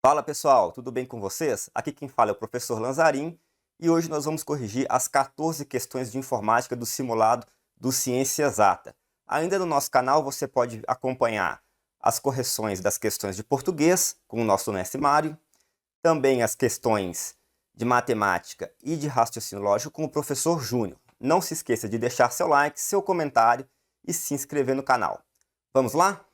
Fala pessoal, tudo bem com vocês? Aqui quem fala é o professor Lanzarin e hoje nós vamos corrigir as 14 questões de informática do simulado do Ciência Exata. Ainda no nosso canal você pode acompanhar as correções das questões de português com o nosso mestre Mário, também as questões de matemática e de raciocínio lógico com o professor Júnior. Não se esqueça de deixar seu like, seu comentário e se inscrever no canal. Vamos lá?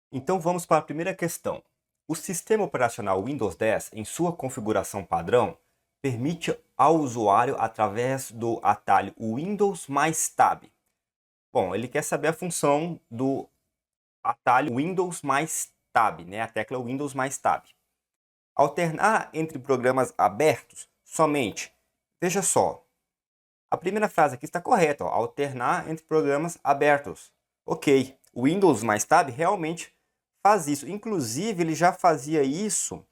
Então vamos para a primeira questão. O sistema operacional Windows 10, em sua configuração padrão, permite ao usuário através do atalho Windows mais Tab. Bom, ele quer saber a função do atalho Windows mais Tab, né? A tecla Windows mais Tab. Alternar entre programas abertos somente. Veja só, a primeira frase aqui está correta, ó, alternar entre programas abertos. Ok, o Windows mais Tab realmente faz isso. Inclusive, ele já fazia isso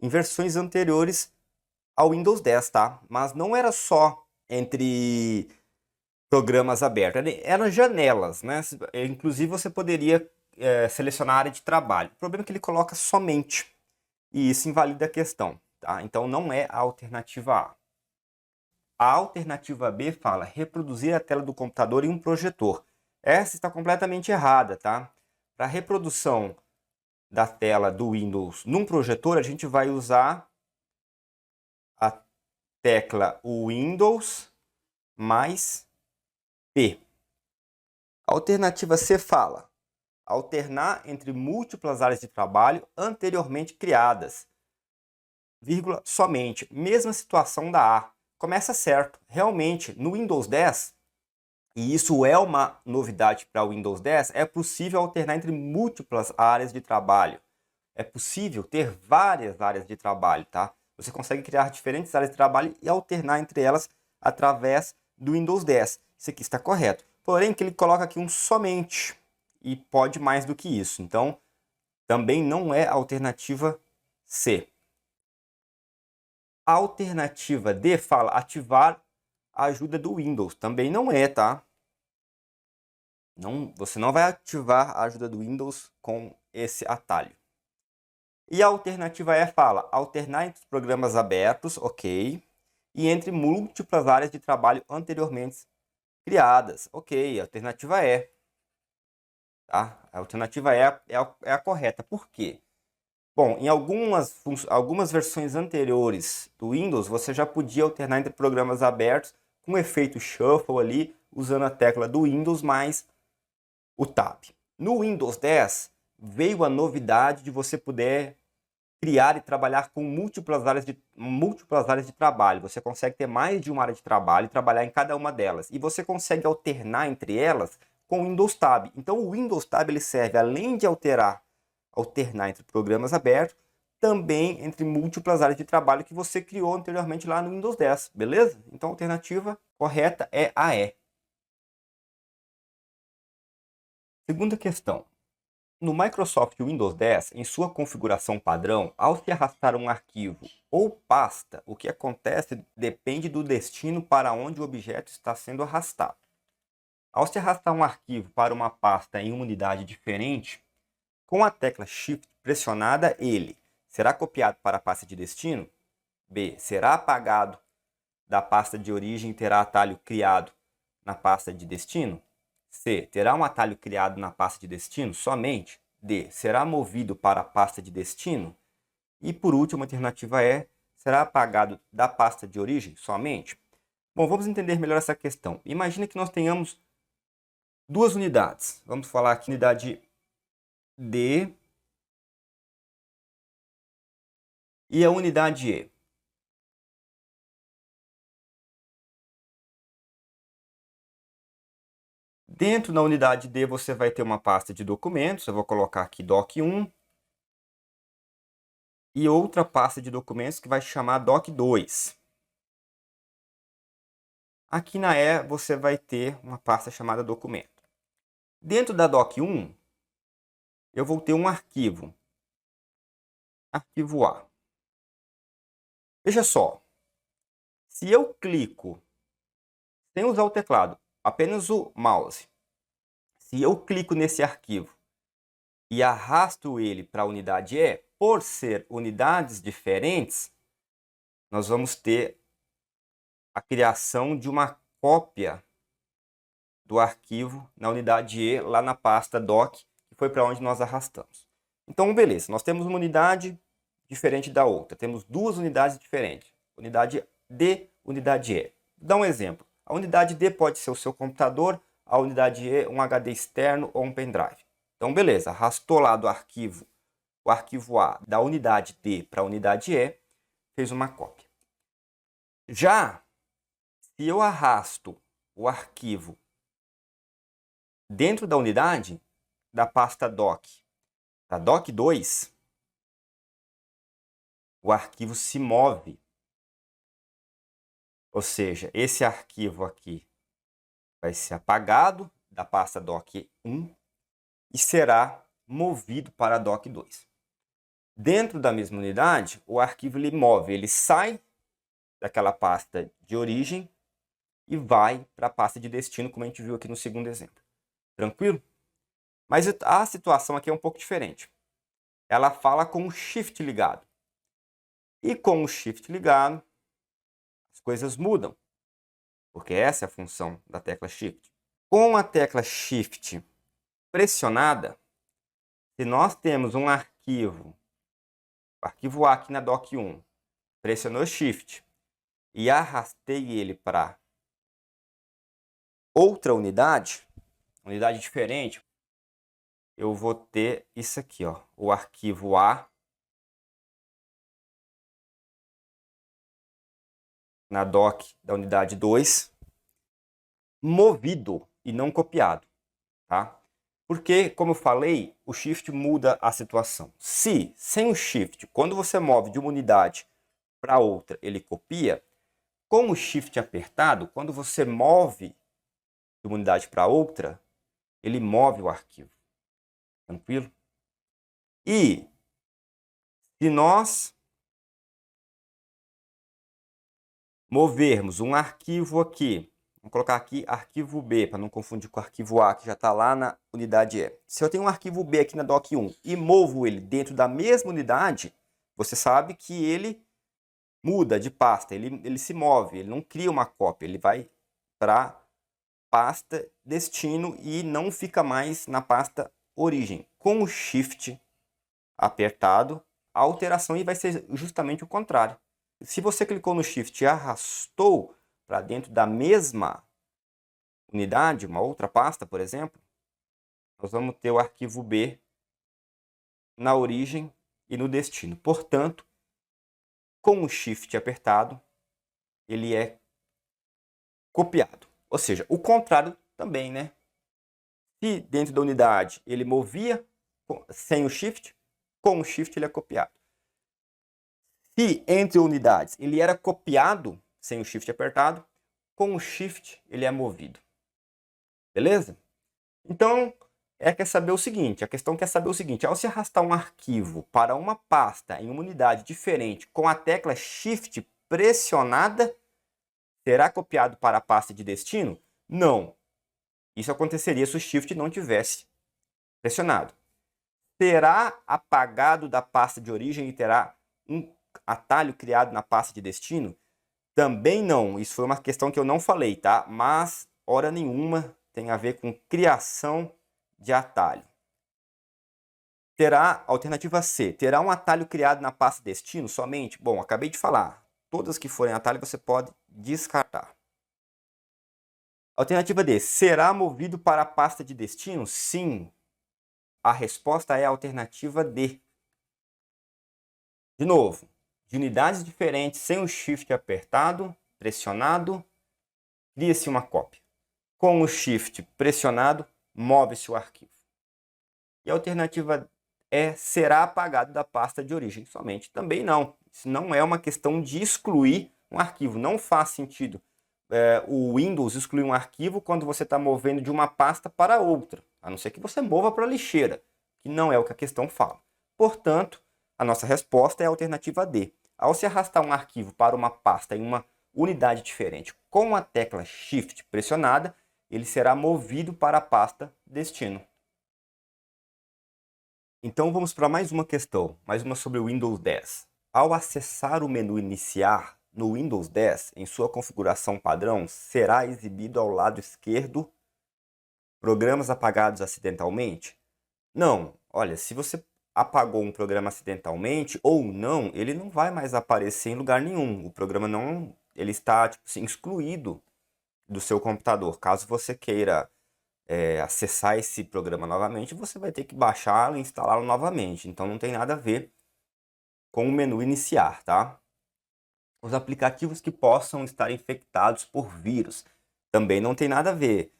em versões anteriores ao Windows 10, tá? Mas não era só entre programas abertos, eram janelas, né? Inclusive, você poderia selecionar a área de trabalho. O problema é que ele coloca somente, e isso invalida a questão, tá? Então, não é a alternativa A. A alternativa B fala reproduzir a tela do computador em um projetor. Essa está completamente errada, tá? Para reprodução da tela do Windows num projetor, a gente vai usar a tecla Windows mais P. A alternativa C fala alternar entre múltiplas áreas de trabalho anteriormente criadas, vírgula, somente. Mesma situação da A. Começa certo. Realmente, no Windows 10, e isso é uma novidade para o Windows 10, é possível alternar entre múltiplas áreas de trabalho. É possível ter várias áreas de trabalho, tá? Você consegue criar diferentes áreas de trabalho e alternar entre elas através do Windows 10. Isso aqui está correto. Porém, que ele coloca aqui um somente e pode mais do que isso. Então, também não é a alternativa C. A alternativa D fala ativar a ajuda do Windows. Também não é, tá? Não, você não vai ativar a ajuda do Windows com esse atalho. E a alternativa E fala alternar entre programas abertos, ok, e entre múltiplas áreas de trabalho anteriormente criadas, ok, alternativa E. Tá? A alternativa E é a correta. Por quê? Bom, em algumas versões anteriores do Windows, você já podia alternar entre programas abertos com efeito shuffle ali, usando a tecla do Windows mais o Tab. No Windows 10, veio a novidade de você poder criar e trabalhar com múltiplas áreas de trabalho. Você consegue ter mais de uma área de trabalho e trabalhar em cada uma delas. E você consegue alternar entre elas com o Windows Tab. Então o Windows Tab ele serve, além de alternar entre programas abertos, também entre múltiplas áreas de trabalho que você criou anteriormente lá no Windows 10, beleza? Então a alternativa correta é a E. Segunda questão. No Microsoft Windows 10, em sua configuração padrão, ao se arrastar um arquivo ou pasta, o que acontece depende do destino para onde o objeto está sendo arrastado. Ao se arrastar um arquivo para uma pasta em uma unidade diferente, com a tecla Shift pressionada, ele será copiado para a pasta de destino? B. Será apagado da pasta de origem e terá atalho criado na pasta de destino? C. Terá um atalho criado na pasta de destino somente? D. Será movido para a pasta de destino? E por último, a alternativa E. Será apagado da pasta de origem somente? Bom, vamos entender melhor essa questão. Imagina que nós tenhamos duas unidades. Vamos falar aqui unidade D e a unidade E. Dentro da unidade D você vai ter uma pasta de documentos, eu vou colocar aqui doc1, e outra pasta de documentos que vai chamar doc2. Aqui na E você vai ter uma pasta chamada documento. Dentro da doc1, eu vou ter um arquivo, arquivo A. Veja só, se eu clico, sem usar o teclado, apenas o mouse, se eu clico nesse arquivo e arrasto ele para a unidade E, por ser unidades diferentes, nós vamos ter a criação de uma cópia do arquivo na unidade E, lá na pasta doc, que foi para onde nós arrastamos. Então, beleza, nós temos uma unidade diferente da outra. Temos duas unidades diferentes. Unidade D, unidade E. Vou dar um exemplo. A unidade D pode ser o seu computador, a unidade E um HD externo ou um pendrive. Então, beleza, arrastou lá do arquivo, o arquivo A da unidade D para a unidade E, fez uma cópia. Já se eu arrasto o arquivo dentro da unidade, da pasta doc, da doc2, o arquivo se move. Ou seja, esse arquivo aqui vai ser apagado da pasta doc1 e será movido para a doc2. Dentro da mesma unidade, o arquivo ele move, ele sai daquela pasta de origem e vai para a pasta de destino, como a gente viu aqui no segundo exemplo. Tranquilo? Mas a situação aqui é um pouco diferente. Ela fala com o Shift ligado. E com o Shift ligado, as coisas mudam, porque essa é a função da tecla Shift. Com a tecla Shift pressionada, se nós temos um arquivo, o arquivo A aqui na doc1, pressionou Shift e arrastei ele para outra unidade diferente, eu vou ter isso aqui, ó, o arquivo A na doc da unidade 2, movido e não copiado, tá? Porque, como eu falei, o Shift muda a situação. Se, sem o Shift, quando você move de uma unidade para outra, ele copia, com o Shift apertado, quando você move de uma unidade para outra, ele move o arquivo. Tranquilo? E se nós movermos um arquivo aqui, vamos colocar aqui arquivo B, para não confundir com o arquivo A, que já está lá na unidade E. Se eu tenho um arquivo B aqui na doc1 e movo ele dentro da mesma unidade, você sabe que ele muda de pasta, ele se move, ele não cria uma cópia, ele vai para pasta destino e não fica mais na pasta origem. Com o Shift apertado, a alteração aí vai ser justamente o contrário. Se você clicou no Shift e arrastou para dentro da mesma unidade, uma outra pasta, por exemplo, nós vamos ter o arquivo B na origem e no destino. Portanto, com o Shift apertado, ele é copiado. Ou seja, o contrário também, né? Se dentro da unidade ele movia sem o Shift, com o Shift ele é copiado. Se entre unidades ele era copiado sem o Shift apertado, com o Shift ele é movido. Beleza? Então, a questão quer saber o seguinte, ao se arrastar um arquivo para uma pasta em uma unidade diferente com a tecla Shift pressionada, será copiado para a pasta de destino? Não. Isso aconteceria se o Shift não tivesse pressionado. Será apagado da pasta de origem e terá um atalho criado na pasta de destino? Também não. Isso foi uma questão que eu não falei, tá? Mas, hora nenhuma, tem a ver com criação de atalho. Terá, alternativa C, terá um atalho criado na pasta destino somente? Bom, acabei de falar. Todas que forem atalho você pode descartar. Alternativa D, será movido para a pasta de destino? Sim. A resposta é a alternativa D. De novo, de unidades diferentes, sem o Shift apertado, pressionado, cria-se uma cópia. Com o Shift pressionado, move-se o arquivo. E a alternativa E, será apagado da pasta de origem somente? Também não. Isso não é uma questão de excluir um arquivo. Não faz sentido o Windows excluir um arquivo quando você está movendo de uma pasta para outra, a não ser que você mova para a lixeira, que não é o que a questão fala. Portanto, a nossa resposta é a alternativa D. Ao se arrastar um arquivo para uma pasta em uma unidade diferente com a tecla Shift pressionada, ele será movido para a pasta destino. Então vamos para mais uma questão, mais uma sobre o Windows 10. Ao acessar o menu Iniciar no Windows 10, em sua configuração padrão, será exibido ao lado esquerdo programas apagados acidentalmente? Não. Olha, se você apagou um programa acidentalmente ou não, ele não vai mais aparecer em lugar nenhum. O programa não, ele está tipo assim, excluído do seu computador. Caso você queira acessar esse programa novamente, você vai ter que baixá-lo e instalá-lo novamente. Então não tem nada a ver com o menu iniciar, tá? Os aplicativos que possam estar infectados por vírus também não tem nada a ver.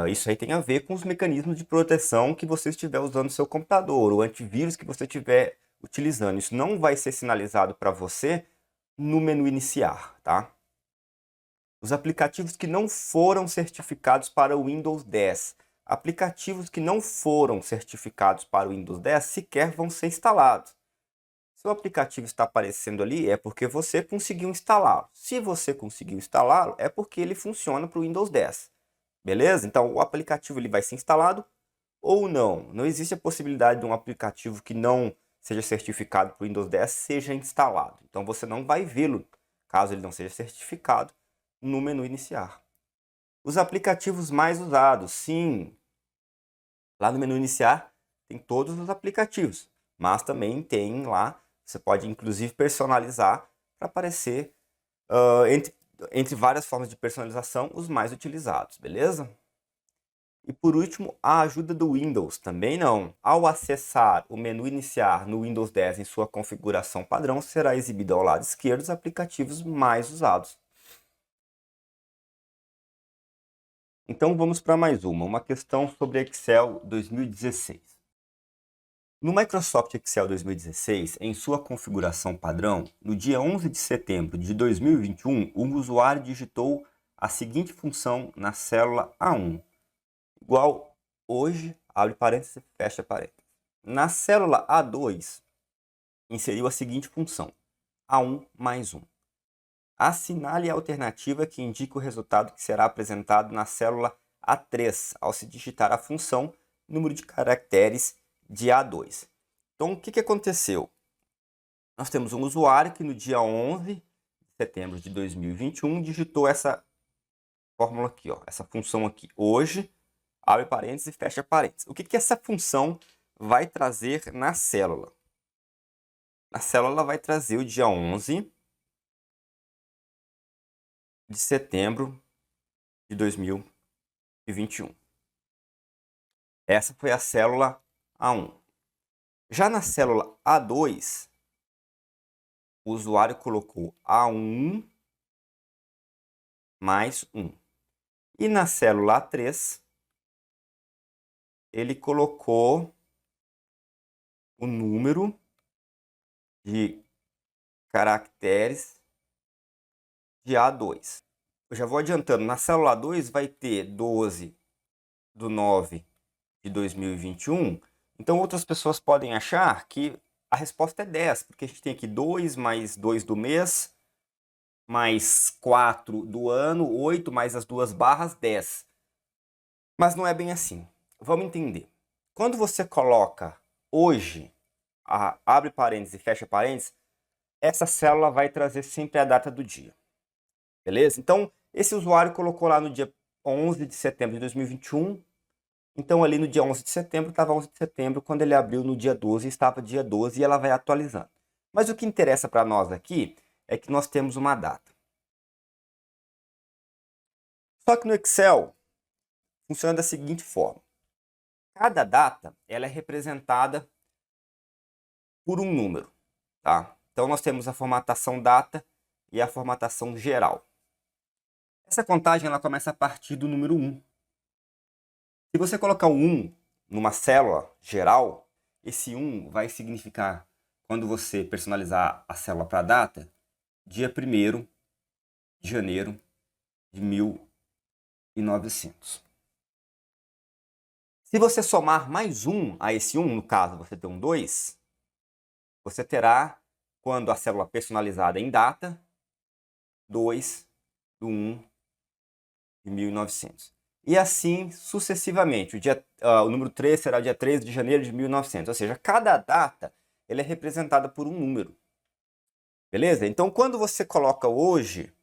Isso aí tem a ver com os mecanismos de proteção que você estiver usando no seu computador, o antivírus que você estiver utilizando. Isso não vai ser sinalizado para você no menu iniciar, tá? Os aplicativos que não foram certificados para o Windows 10. Aplicativos que não foram certificados para o Windows 10 sequer vão ser instalados. Se o aplicativo está aparecendo ali, é porque você conseguiu instalá-lo. Se você conseguiu instalá-lo, é porque ele funciona para o Windows 10. Beleza? Então, o aplicativo ele vai ser instalado ou não. Não existe a possibilidade de um aplicativo que não seja certificado para o Windows 10 seja instalado. Então, você não vai vê-lo, caso ele não seja certificado, no menu iniciar. Os aplicativos mais usados, sim. Lá no menu iniciar tem todos os aplicativos, mas também tem lá, você pode inclusive personalizar para aparecer entre várias formas de personalização, os mais utilizados, beleza? E por último, a ajuda do Windows, também não. Ao acessar o menu iniciar no Windows 10 em sua configuração padrão, será exibido ao lado esquerdo os aplicativos mais usados. Então vamos para mais uma questão sobre Excel 2016. No Microsoft Excel 2016, em sua configuração padrão, no dia 11 de setembro de 2021, o usuário digitou a seguinte função na célula A1, igual hoje, abre parênteses, fecha parênteses. Na célula A2, inseriu a seguinte função, A1 mais 1. Assinale a alternativa que indica o resultado que será apresentado na célula A3, ao se digitar a função número de caracteres de A2. Então, o que aconteceu? Nós temos um usuário que no dia 11 de setembro de 2021 digitou essa fórmula aqui, ó, essa função aqui. Hoje, abre parênteses e fecha parênteses. O que essa função vai trazer na célula? Na célula ela vai trazer o dia 11 de setembro de 2021. Essa foi a célula A1. Já na célula A2, o usuário colocou A1 mais 1. E na célula A3, ele colocou o número de caracteres de A2. Eu já vou adiantando, na célula A2 vai ter 12 de 9 de 2021. Então outras pessoas podem achar que a resposta é 10, porque a gente tem aqui 2 mais 2 do mês, mais 4 do ano, 8 mais as duas barras, 10. Mas não é bem assim. Vamos entender. Quando você coloca hoje, abre parênteses e fecha parênteses, essa célula vai trazer sempre a data do dia. Beleza? Então, esse usuário colocou lá no dia 11 de setembro de 2021. Então, ali no dia 11 de setembro, estava 11 de setembro. Quando ele abriu no dia 12, estava dia 12 e ela vai atualizando. Mas o que interessa para nós aqui é que nós temos uma data. Só que no Excel, funciona da seguinte forma. Cada data ela é representada por um número. Tá? Então, nós temos a formatação data e a formatação geral. Essa contagem ela começa a partir do número 1. Se você colocar o 1 numa célula geral, esse 1 vai significar, quando você personalizar a célula para a data, dia 1º de janeiro de 1900. Se você somar mais 1 a esse 1, no caso você tem um 2, você terá, quando a célula personalizada em data, 2 do 1 de 1900. e assim sucessivamente. O número 3 será o dia 13 de janeiro de 1900, ou seja, cada data ela é representada por um número. Beleza? Então, quando você coloca hoje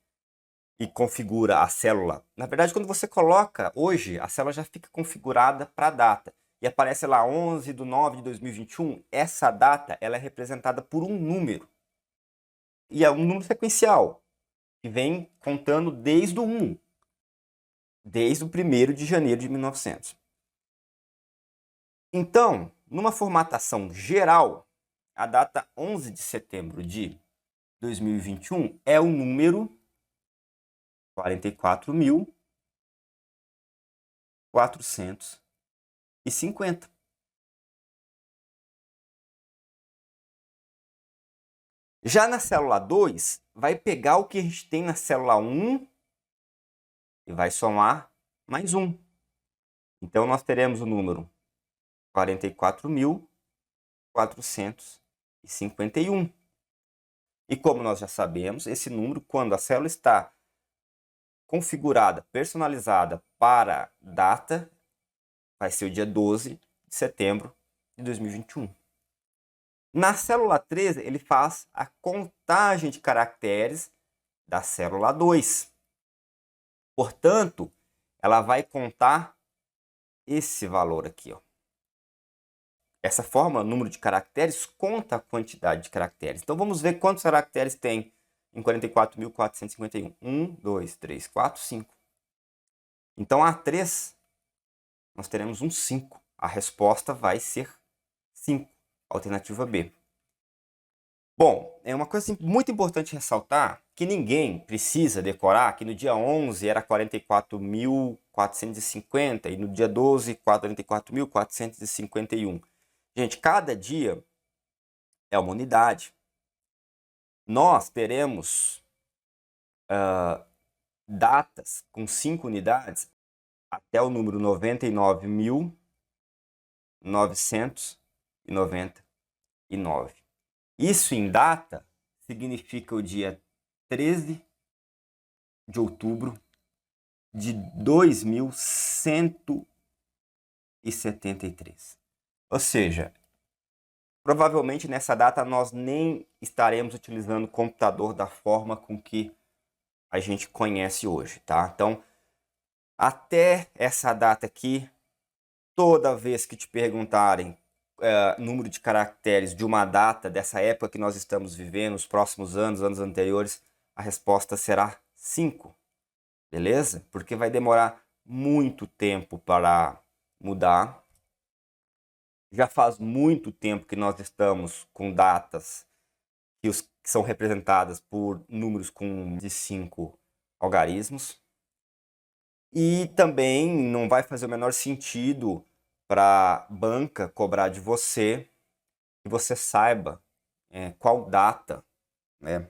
e configura a célula, na verdade, quando você coloca hoje, a célula já fica configurada para a data. E aparece lá 11 de 9 de 2021, essa data ela é representada por um número. E é um número sequencial, que vem contando desde o 1, desde o 1º de janeiro de 1900. Então, numa formatação geral, a data 11 de setembro de 2021 é o número 44.450. Já na célula 2, vai pegar o que a gente tem na célula 1 e vai somar mais 1. Então, nós teremos o número 44.451. E como nós já sabemos, esse número, quando a célula está configurada, personalizada para data, vai ser o dia 12 de setembro de 2021. Na célula 13, ele faz a contagem de caracteres da célula 2. Portanto, ela vai contar esse valor aqui, ó. Essa fórmula, número de caracteres, conta a quantidade de caracteres. Então, vamos ver quantos caracteres tem em 44.451. 1, 2, 3, 4, 5. Então, a 3, nós teremos um 5. A resposta vai ser 5, alternativa B. Bom, é uma coisa muito importante ressaltar que ninguém precisa decorar que no dia 11 era 44.450 e no dia 12, 44.451. Gente, cada dia é uma unidade. Nós teremos datas com 5 unidades até o número 99.999. Isso em data significa o dia 13 de outubro de 2173. Ou seja, provavelmente nessa data nós nem estaremos utilizando o computador da forma com que a gente conhece hoje, tá? Então, até essa data aqui, toda vez que te perguntarem número de caracteres de uma data dessa época que nós estamos vivendo, os próximos anos, anos anteriores, a resposta será 5, beleza? Porque vai demorar muito tempo para mudar. Já faz muito tempo que nós estamos com datas que são representadas por números com de 5 algarismos. E também não vai fazer o menor sentido para a banca cobrar de você que você saiba qual data, né,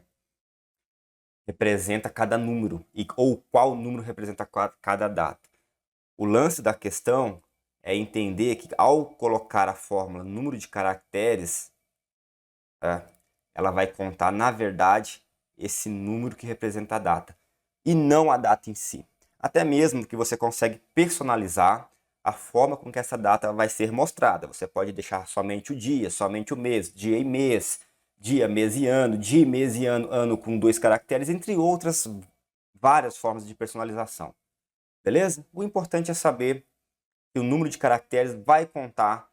representa cada número ou qual número representa cada data. O lance da questão é entender que ao colocar a fórmula número de caracteres, ela vai contar, na verdade, esse número que representa a data e não a data em si. Até mesmo que você consegue personalizar a forma com que essa data vai ser mostrada. Você pode deixar somente o dia, somente o mês, dia e mês, dia, mês e ano, dia, mês e ano, ano com 2 caracteres, entre outras várias formas de personalização. Beleza? O importante é saber que o número de caracteres vai contar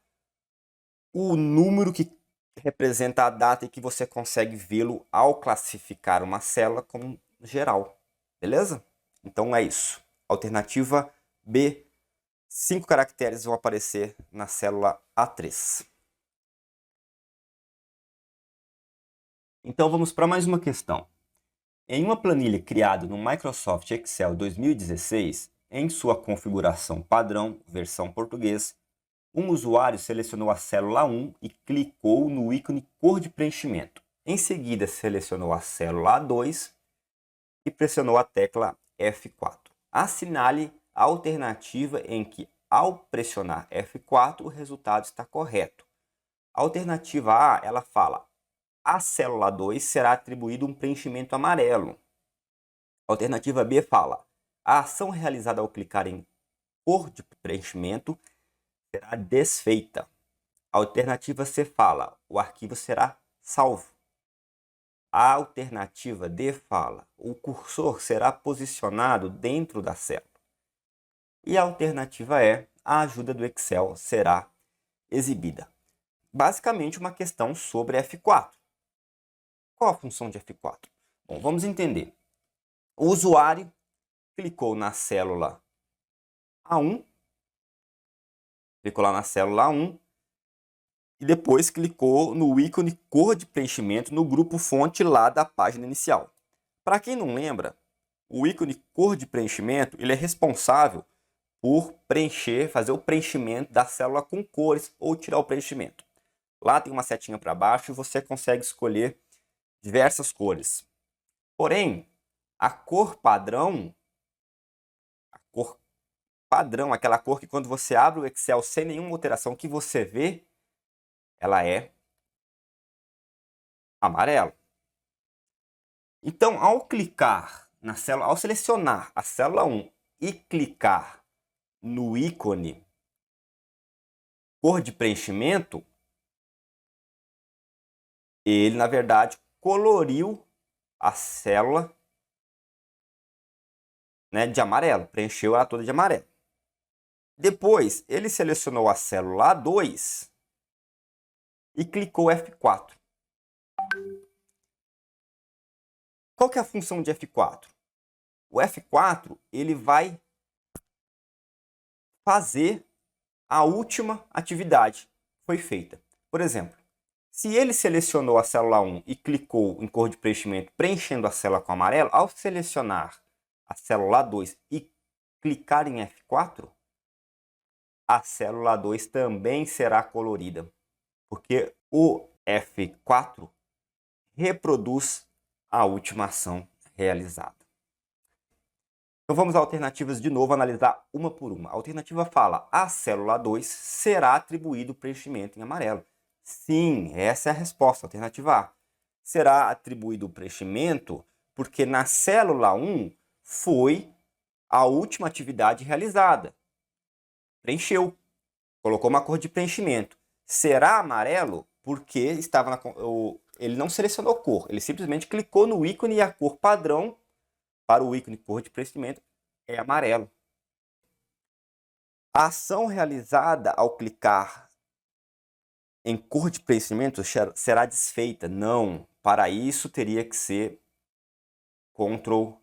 o número que representa a data e que você consegue vê-lo ao classificar uma célula como geral. Beleza? Então é isso. Alternativa B, 5 caracteres vão aparecer na célula A3. Então vamos para mais uma questão. Em uma planilha criada no Microsoft Excel 2016, em sua configuração padrão, versão português, um usuário selecionou a célula 1 e clicou no ícone cor de preenchimento. Em seguida, selecionou a célula A2 e pressionou a tecla F4. Assinale a alternativa em que, ao pressionar F4, o resultado está correto. A alternativa A, ela fala: a célula 2 será atribuído um preenchimento amarelo. A alternativa B fala: a ação realizada ao clicar em cor de preenchimento será desfeita. A alternativa C fala, o arquivo será salvo. A alternativa D fala, o cursor será posicionado dentro da célula. E a alternativa E, a ajuda do Excel será exibida. Basicamente uma questão sobre F4. Qual a função de F4? Bom, vamos entender. O usuário clicou na célula A1, clicou lá na célula A1 e depois clicou no ícone cor de preenchimento no grupo fonte lá da página inicial. Para quem não lembra, o ícone cor de preenchimento ele é responsável por preencher, fazer o preenchimento da célula com cores ou tirar o preenchimento. Lá tem uma setinha para baixo e você consegue escolher diversas cores. Porém, a cor padrão, aquela cor que quando você abre o Excel sem nenhuma alteração que você vê, ela é amarelo. Então, ao clicar na célula, ao selecionar a célula 1 e clicar no ícone cor de preenchimento, ele, na verdade, coloriu a célula, né, de amarelo, preencheu ela toda de amarelo. Depois, ele selecionou a célula A2 e clicou F4. Qual que é a função de F4? O F4 ele vai fazer a última atividade que foi feita. Por exemplo, se ele selecionou a célula 1 e clicou em cor de preenchimento, preenchendo a célula com amarelo, ao selecionar a célula 2 e clicar em F4, a célula 2 também será colorida, porque o F4 reproduz a última ação realizada. Então vamos às alternativas de novo, analisar uma por uma. A alternativa fala, a célula 2 será atribuído preenchimento em amarelo. Sim, essa é a resposta, alternativa A. Será atribuído o preenchimento porque na célula 1 foi a última atividade realizada. Preencheu, colocou uma cor de preenchimento. Será amarelo porque ele não selecionou cor, ele simplesmente clicou no ícone e a cor padrão para o ícone cor de preenchimento é amarelo. A ação realizada ao clicar em cor de preenchimento será desfeita. Não, para isso teria que ser Ctrl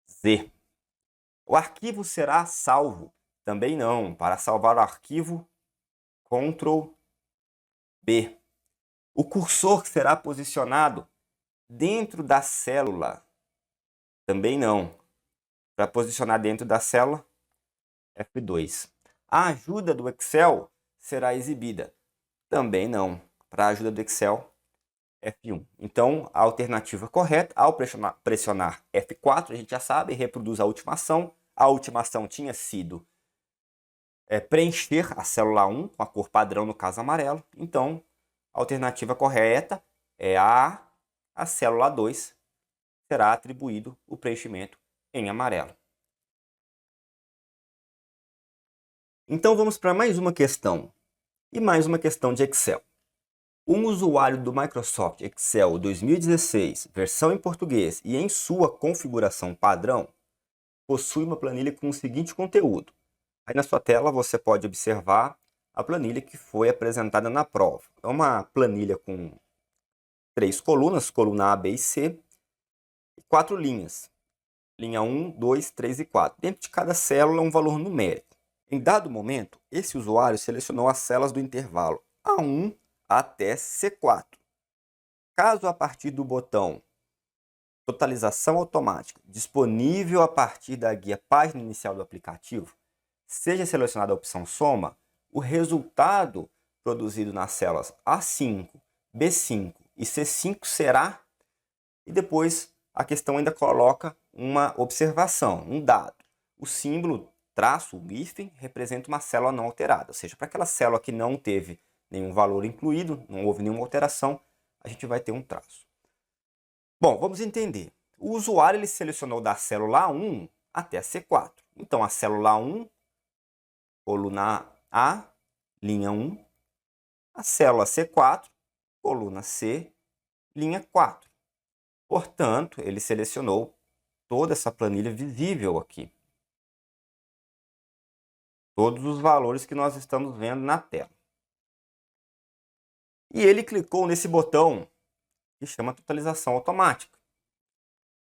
Z. O arquivo será salvo. Também não, para salvar o arquivo, Ctrl B. O cursor será posicionado dentro da célula. Também não. Para posicionar dentro da célula, F2. A ajuda do Excel será exibida. Também não. Para a ajuda do Excel, F1. Então, a alternativa correta, ao pressionar F4, a gente já sabe, reproduz a última ação. A última ação tinha sido preencher a célula 1 com a cor padrão, no caso amarelo. Então, a alternativa correta é a célula 2 será atribuído o preenchimento em amarelo. Então vamos para mais uma questão. E mais uma questão de Excel. Um usuário do Microsoft Excel 2016, versão em português e em sua configuração padrão, possui uma planilha com o seguinte conteúdo. Aí na sua tela você pode observar a planilha que foi apresentada na prova. É uma planilha com 3 colunas, coluna A, B e C, e 4 linhas. Linha 1, 2, 3 e 4. Dentro de cada célula um valor numérico. Em dado momento, esse usuário selecionou as células do intervalo A1 até C4. Caso a partir do botão Totalização Automática, disponível a partir da guia Página Inicial do aplicativo, seja selecionada a opção Soma, o resultado produzido nas células A5, B5 e C5 será... E depois a questão ainda coloca uma observação, um dado. O símbolo traço, o hífen, representa uma célula não alterada. Ou seja, para aquela célula que não teve nenhum valor incluído, não houve nenhuma alteração, a gente vai ter um traço. Bom, vamos entender. O usuário ele selecionou da célula A1 até a C4. Então, a célula A1 coluna A, linha 1, a célula C4, coluna C, linha 4. Portanto, ele selecionou toda essa planilha visível aqui. Todos os valores que nós estamos vendo na tela. E ele clicou nesse botão que chama totalização automática.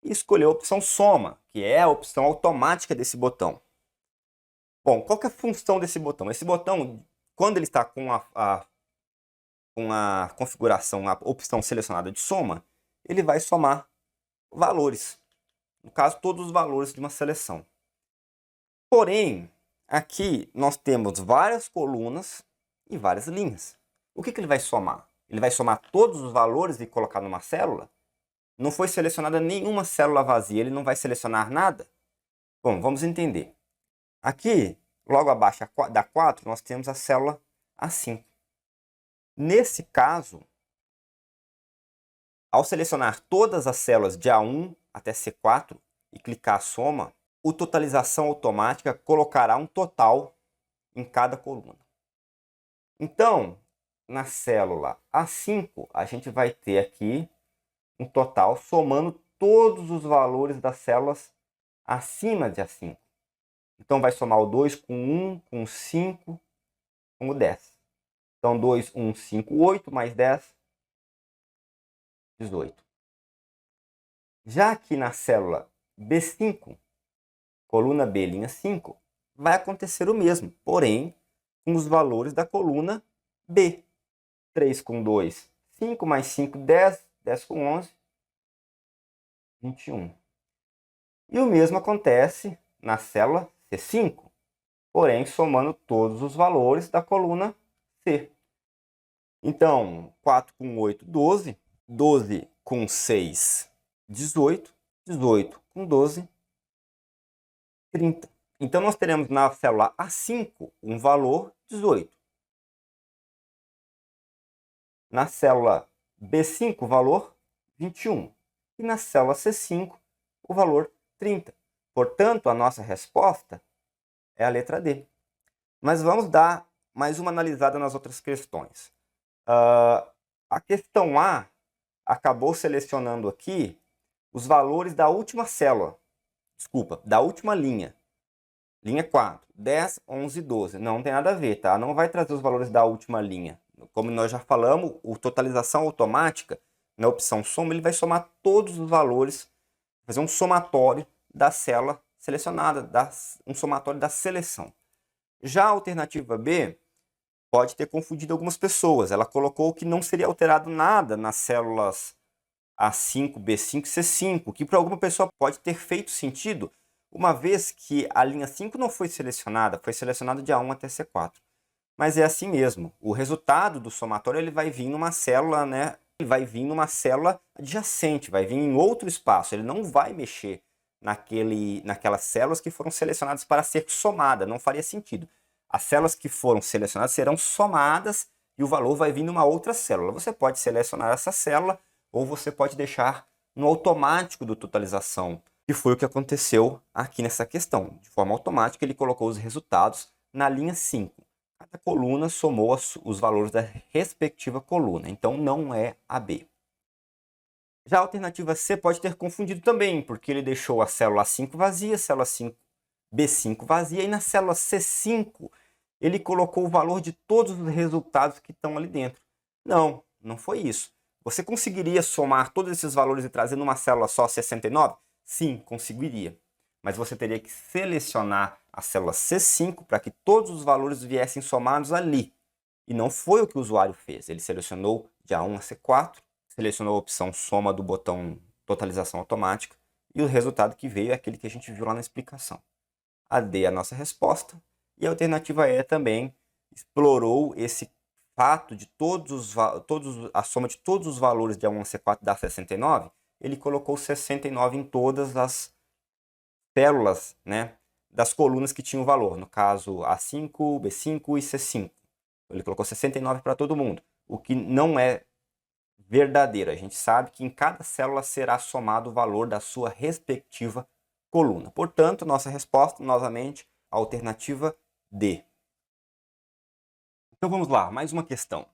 E escolheu a opção soma, que é a opção automática desse botão. Bom, qual que é a função desse botão? Esse botão, quando ele está com a configuração, a opção selecionada de soma, ele vai somar valores. No caso, todos os valores de uma seleção. Porém, aqui nós temos várias colunas e várias linhas. O que ele vai somar? Ele vai somar todos os valores e colocar numa célula? Não foi selecionada nenhuma célula vazia, ele não vai selecionar nada? Bom, vamos entender. Aqui, logo abaixo da 4, nós temos a célula A5. Nesse caso, ao selecionar todas as células de A1 até C4 e clicar soma, o totalização automática colocará um total em cada coluna. Então, na célula A5, a gente vai ter aqui um total somando todos os valores das células acima de A5. Então, vai somar o 2 com 1, com 5, com o 10. Então, 2, 1, 5, 8, mais 10, 18. Já aqui na célula B5, coluna B, linha 5, vai acontecer o mesmo, porém, com os valores da coluna B. 3 com 2, 5, mais 5, 10, 10 com 11, 21. E o mesmo acontece na célula C5, porém, somando todos os valores da coluna C. Então, 4 com 8, 12, 12 com 6, 18, 18 com 12, 30. Então, nós teremos na célula A5 um valor 18. Na célula B5, o valor 21. E na célula C5, o valor 30. Portanto, a nossa resposta é a letra D. Mas vamos dar mais uma analisada nas outras questões. A questão A acabou selecionando aqui os valores da última célula. Desculpa, da última linha. Linha 4, 10, 11, 12. Não tem nada a ver, tá? Não vai trazer os valores da última linha. Como nós já falamos, o totalização automática, na opção soma, ele vai somar todos os valores, fazer um somatório da célula selecionada, um somatório da seleção. Já a alternativa B pode ter confundido algumas pessoas. Ela colocou que não seria alterado nada nas células A5, B5 e C5, que para alguma pessoa pode ter feito sentido, uma vez que a linha 5 não foi selecionada de A1 até C4. Mas é assim mesmo. O resultado do somatório ele vai vir numa célula, né? Ele vai vir numa célula adjacente, vai vir em outro espaço. Ele não vai mexer naquelas células que foram selecionadas para ser somada. Não faria sentido. As células que foram selecionadas serão somadas e o valor vai vir numa outra célula. Você pode selecionar essa célula ou você pode deixar no automático do totalização, que foi o que aconteceu aqui nessa questão. De forma automática, ele colocou os resultados na linha 5. Cada coluna somou os valores da respectiva coluna, então não é a B. Já a alternativa C pode ter confundido também, porque ele deixou a célula A5 vazia, a célula B5 vazia, e na célula C5 ele colocou o valor de todos os resultados que estão ali dentro. Não, não foi isso. Você conseguiria somar todos esses valores e trazer numa célula só 69? Sim, conseguiria. Mas você teria que selecionar a célula C5 para que todos os valores viessem somados ali. E não foi o que o usuário fez. Ele selecionou de A1 a C4, selecionou a opção soma do botão totalização automática e o resultado que veio é aquele que a gente viu lá na explicação. A D é a nossa resposta e a alternativa E também explorou esse fato de a soma de todos os valores de A1 a C4 dá 69. Ele colocou 69 em todas as células, né, das colunas que tinham valor, no caso A5, B5 e C5. Ele colocou 69 para todo mundo, o que não é verdadeiro. A gente sabe que em cada célula será somado o valor da sua respectiva coluna. Portanto, nossa resposta, novamente, a alternativa D. Então vamos lá, mais uma questão.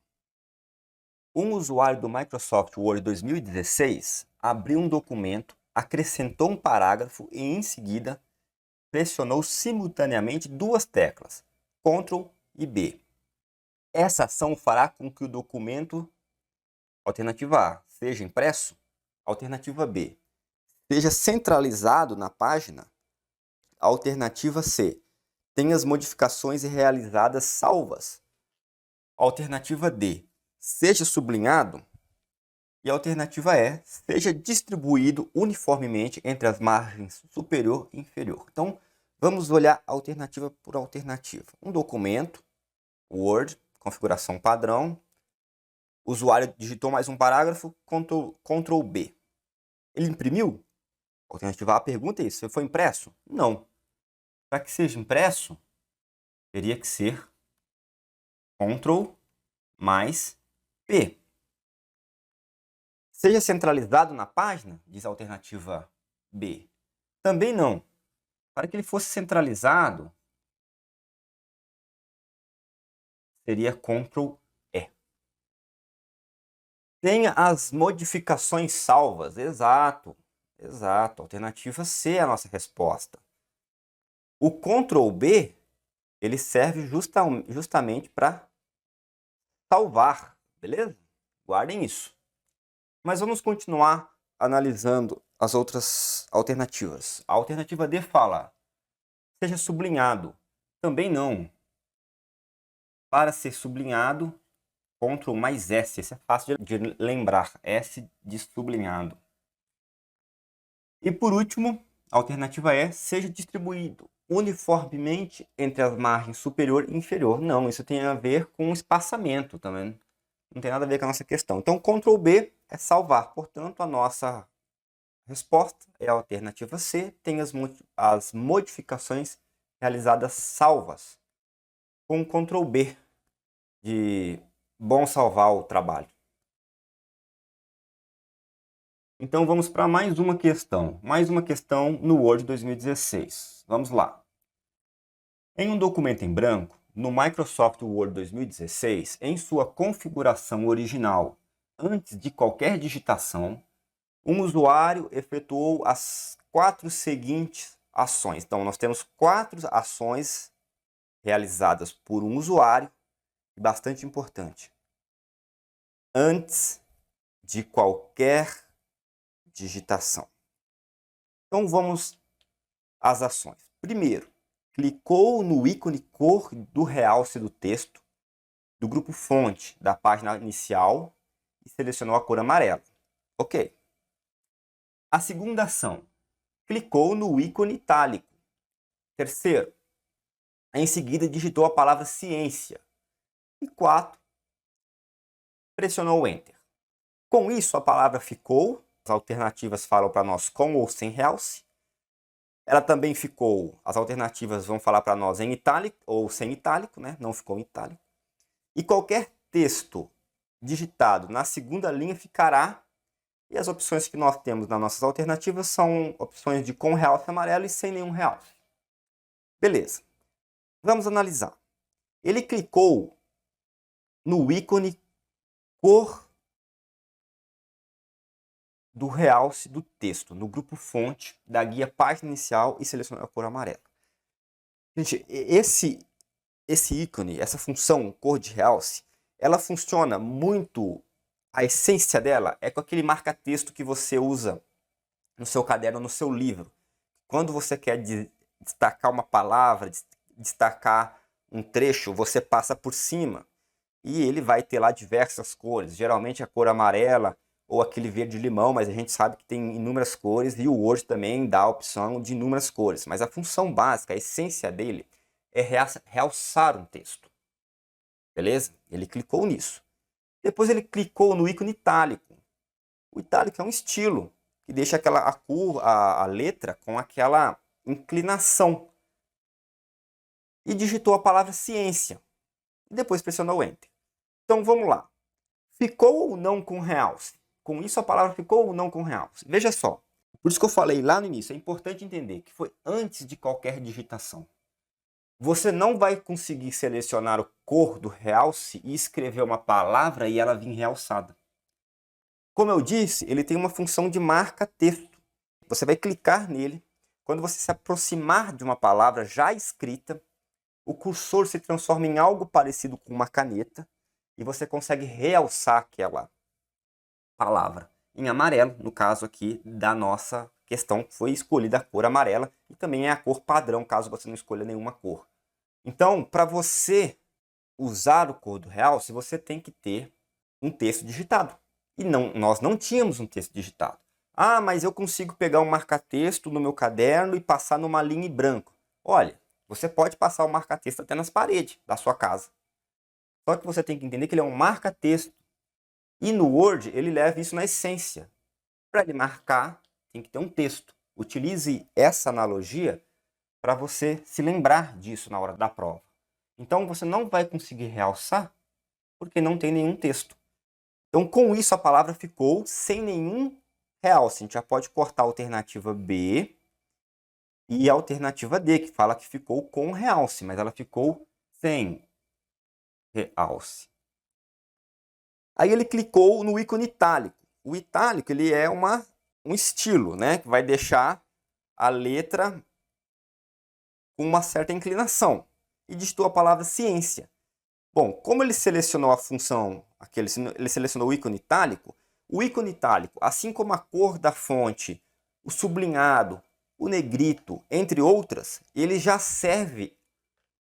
Um usuário do Microsoft Word 2016 abriu um documento, acrescentou um parágrafo e, em seguida, pressionou simultaneamente duas teclas, Ctrl e B. Essa ação fará com que o documento, alternativa A, seja impresso, alternativa B, seja centralizado na página, alternativa C, tenha as modificações realizadas salvas, alternativa D, seja sublinhado, e a alternativa E, seja distribuído uniformemente entre as margens superior e inferior. Então, vamos olhar alternativa por alternativa. Um documento, Word, configuração padrão, o usuário digitou mais um parágrafo, Ctrl B. Ele imprimiu? Alternativa A pergunta é isso, foi impresso? Não. Para que seja impresso, teria que ser Ctrl mais P. Seja centralizado na página, diz a alternativa B. Também não. Para que ele fosse centralizado, seria Ctrl E. Tenha as modificações salvas. Exato. Alternativa C é a nossa resposta. O Ctrl B, ele serve justamente para salvar, beleza? Guardem isso. Mas vamos continuar analisando as outras alternativas. A alternativa D fala, seja sublinhado. Também não. Para ser sublinhado, Ctrl mais S. Esse é fácil de lembrar. S de sublinhado. E por último, a alternativa E, seja distribuído uniformemente entre as margens superior e inferior. Não, isso tem a ver com espaçamento também. Não tem nada a ver com a nossa questão. Então, Ctrl B é salvar. Portanto, a nossa resposta é a alternativa C. Tem as modificações realizadas salvas. Com Ctrl B de bom salvar o trabalho. Então, vamos para mais uma questão. Mais uma questão no Word 2016. Vamos lá. Em um documento em branco, no Microsoft Word 2016, em sua configuração original, antes de qualquer digitação, um usuário efetuou as 4 seguintes ações. Então, nós temos 4 ações realizadas por um usuário, bastante importante. Antes de qualquer digitação. Então, vamos às ações. Primeiro, clicou no ícone cor do realce do texto do grupo fonte da página inicial e selecionou a cor amarela. Ok. A segunda ação, clicou no ícone itálico. Terceiro, em seguida digitou a palavra ciência. E 4, pressionou o Enter. Com isso, a palavra ficou, as alternativas falam para nós com ou sem realce. Ela também ficou, as alternativas vão falar para nós em itálico ou sem itálico, né? Não ficou em itálico. E qualquer texto digitado na segunda linha ficará. E as opções que nós temos nas nossas alternativas são opções de com realce amarelo e sem nenhum realce. Beleza. Vamos analisar. Ele clicou no ícone cor do realce do texto, no grupo fonte da guia página inicial e selecionou a cor amarela. Gente, esse ícone, essa função cor de realce, ela funciona muito, a essência dela é com aquele marca-texto que você usa no seu caderno, no seu livro. Quando você quer destacar uma palavra, destacar um trecho, você passa por cima e ele vai ter lá diversas cores, geralmente a cor amarela ou aquele verde-limão, mas a gente sabe que tem inúmeras cores e o Word também dá a opção de inúmeras cores. Mas a função básica, a essência dele é realçar um texto. Beleza? Ele clicou nisso. Depois ele clicou no ícone itálico. O itálico é um estilo que deixa a letra com aquela inclinação. E digitou a palavra ciência. E depois pressionou o Enter. Então vamos lá. Ficou ou não com realce? Com isso a palavra ficou ou não com realce? Veja só. Por isso que eu falei lá no início, é importante entender que foi antes de qualquer digitação. Você não vai conseguir selecionar o cor do realce e escrever uma palavra e ela vir realçada. Como eu disse, ele tem uma função de marca-texto. Você vai clicar nele. Quando você se aproximar de uma palavra já escrita, o cursor se transforma em algo parecido com uma caneta e você consegue realçar aquela palavra em amarelo. No caso aqui da nossa questão, foi escolhida a cor amarela e também é a cor padrão, caso você não escolha nenhuma cor. Então, para você usar o cor do realce, você tem que ter um texto digitado. E nós não tínhamos um texto digitado. Ah, mas eu consigo pegar um marca-texto no meu caderno e passar numa linha em branco. Olha, você pode passar o marca-texto até nas paredes da sua casa. Só que você tem que entender que ele é um marca-texto. E no Word, ele leva isso na essência. Para ele marcar, tem que ter um texto. Utilize essa analogia para você se lembrar disso na hora da prova. Então, você não vai conseguir realçar porque não tem nenhum texto. Então, com isso, a palavra ficou sem nenhum realce. A gente já pode cortar a alternativa B e a alternativa D, que fala que ficou com realce, mas ela ficou sem realce. Aí ele clicou no ícone itálico. O itálico ele é um estilo, né, que vai deixar a letra com uma certa inclinação. E digitou a palavra ciência. Bom, como ele selecionou a função, ele selecionou o ícone itálico, assim como a cor da fonte, o sublinhado, o negrito, entre outras, ele já serve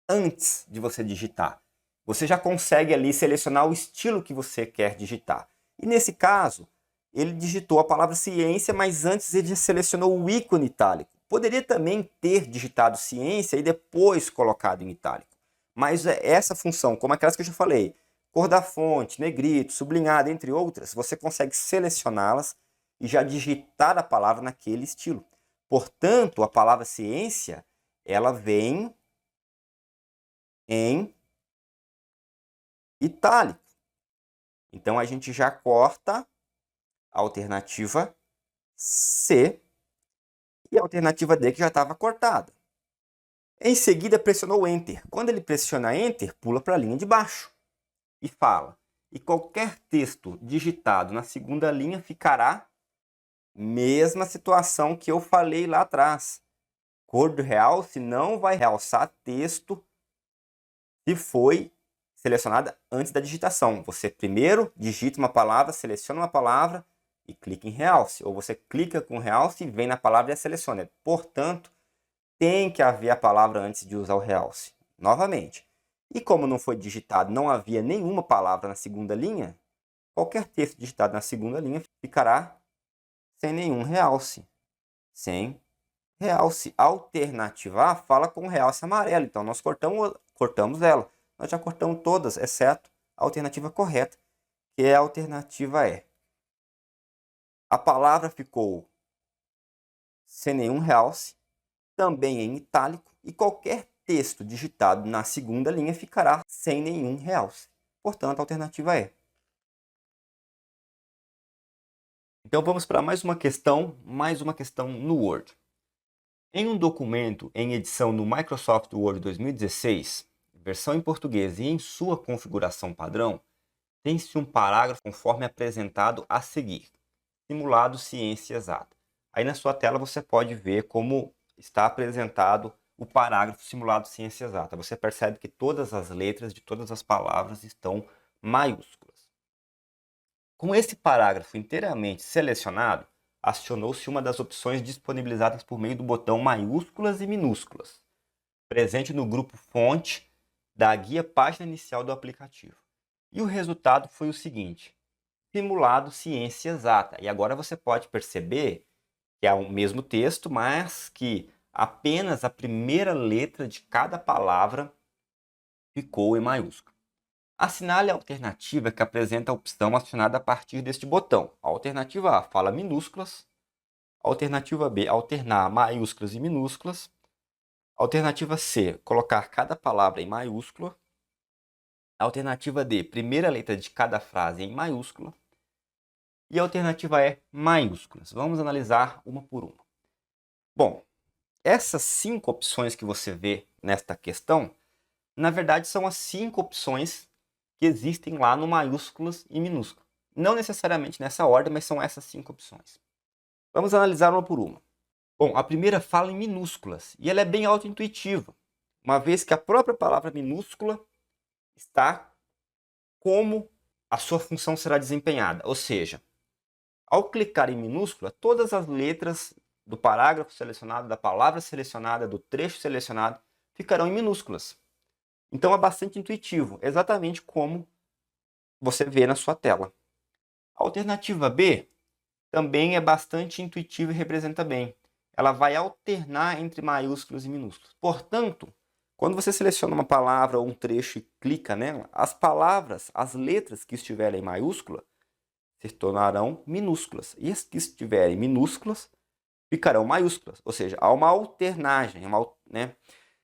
antes de você digitar. Você já consegue ali selecionar o estilo que você quer digitar. E nesse caso, ele digitou a palavra ciência, mas antes ele já selecionou o ícone itálico. Poderia também ter digitado ciência e depois colocado em itálico. Mas essa função, como aquelas que eu já falei, cor da fonte, negrito, sublinhado, entre outras, você consegue selecioná-las e já digitar a palavra naquele estilo. Portanto, a palavra ciência, ela vem em itálico. Então, a gente já corta a alternativa C e a alternativa D que já estava cortada. Em seguida, pressionou Enter. Quando ele pressiona Enter, pula para a linha de baixo e fala: e qualquer texto digitado na segunda linha ficará mesma situação que eu falei lá atrás. Cor do realce não vai realçar texto se foi selecionada antes da digitação. Você primeiro digita uma palavra, seleciona uma palavra e clica em realce. Ou você clica com realce e vem na palavra e a seleciona. Portanto, tem que haver a palavra antes de usar o realce. Novamente. E como não foi digitado, não havia nenhuma palavra na segunda linha, qualquer texto digitado na segunda linha ficará sem nenhum realce. Sem realce. Alternativa A fala com realce amarelo. Então, nós cortamos ela. Nós já cortamos todas, exceto a alternativa correta, que é a alternativa E. A palavra ficou sem nenhum realce, também em itálico, e qualquer texto digitado na segunda linha ficará sem nenhum realce. Portanto, a alternativa E. Então, vamos para mais uma questão no Word. Em um documento em edição no Microsoft Word 2016, versão em português e em sua configuração padrão, tem-se um parágrafo conforme apresentado a seguir. Simulado ciência exata. Aí na sua tela você pode ver como está apresentado o parágrafo simulado ciência exata. Você percebe que todas as letras de todas as palavras estão maiúsculas. Com esse parágrafo inteiramente selecionado, acionou-se uma das opções disponibilizadas por meio do botão maiúsculas e minúsculas, presente no grupo fonte da guia página inicial do aplicativo. E o resultado foi o seguinte: simulado ciência exata. E agora você pode perceber que é o mesmo texto, mas que apenas a primeira letra de cada palavra ficou em maiúsculo. Assinale a alternativa que apresenta a opção acionada a partir deste botão. A alternativa A fala minúsculas, a alternativa B alternar maiúsculas e minúsculas, a alternativa C colocar cada palavra em maiúscula, a alternativa D primeira letra de cada frase em maiúscula e a alternativa E maiúsculas. Vamos analisar uma por uma. Bom, Essas 5 opções que você vê nesta questão, na verdade, são as 5 opções que existem lá no maiúsculas e minúsculas. Não necessariamente nessa ordem, mas são essas 5 opções. Vamos analisar uma por uma. Bom, a primeira fala em minúsculas e ela é bem autointuitiva, uma vez que a própria palavra minúscula está como a sua função será desempenhada. Ou seja, ao clicar em minúscula, todas as letras do parágrafo selecionado, da palavra selecionada, do trecho selecionado, ficarão em minúsculas. Então é bastante intuitivo, exatamente como você vê na sua tela. A alternativa B também é bastante intuitiva e representa bem. Ela vai alternar entre maiúsculos e minúsculos. Portanto, quando você seleciona uma palavra ou um trecho e clica nela, as palavras, as letras que estiverem em maiúscula se tornarão minúsculas. E as que estiverem minúsculas ficarão maiúsculas. Ou seja, há uma alternagem, né?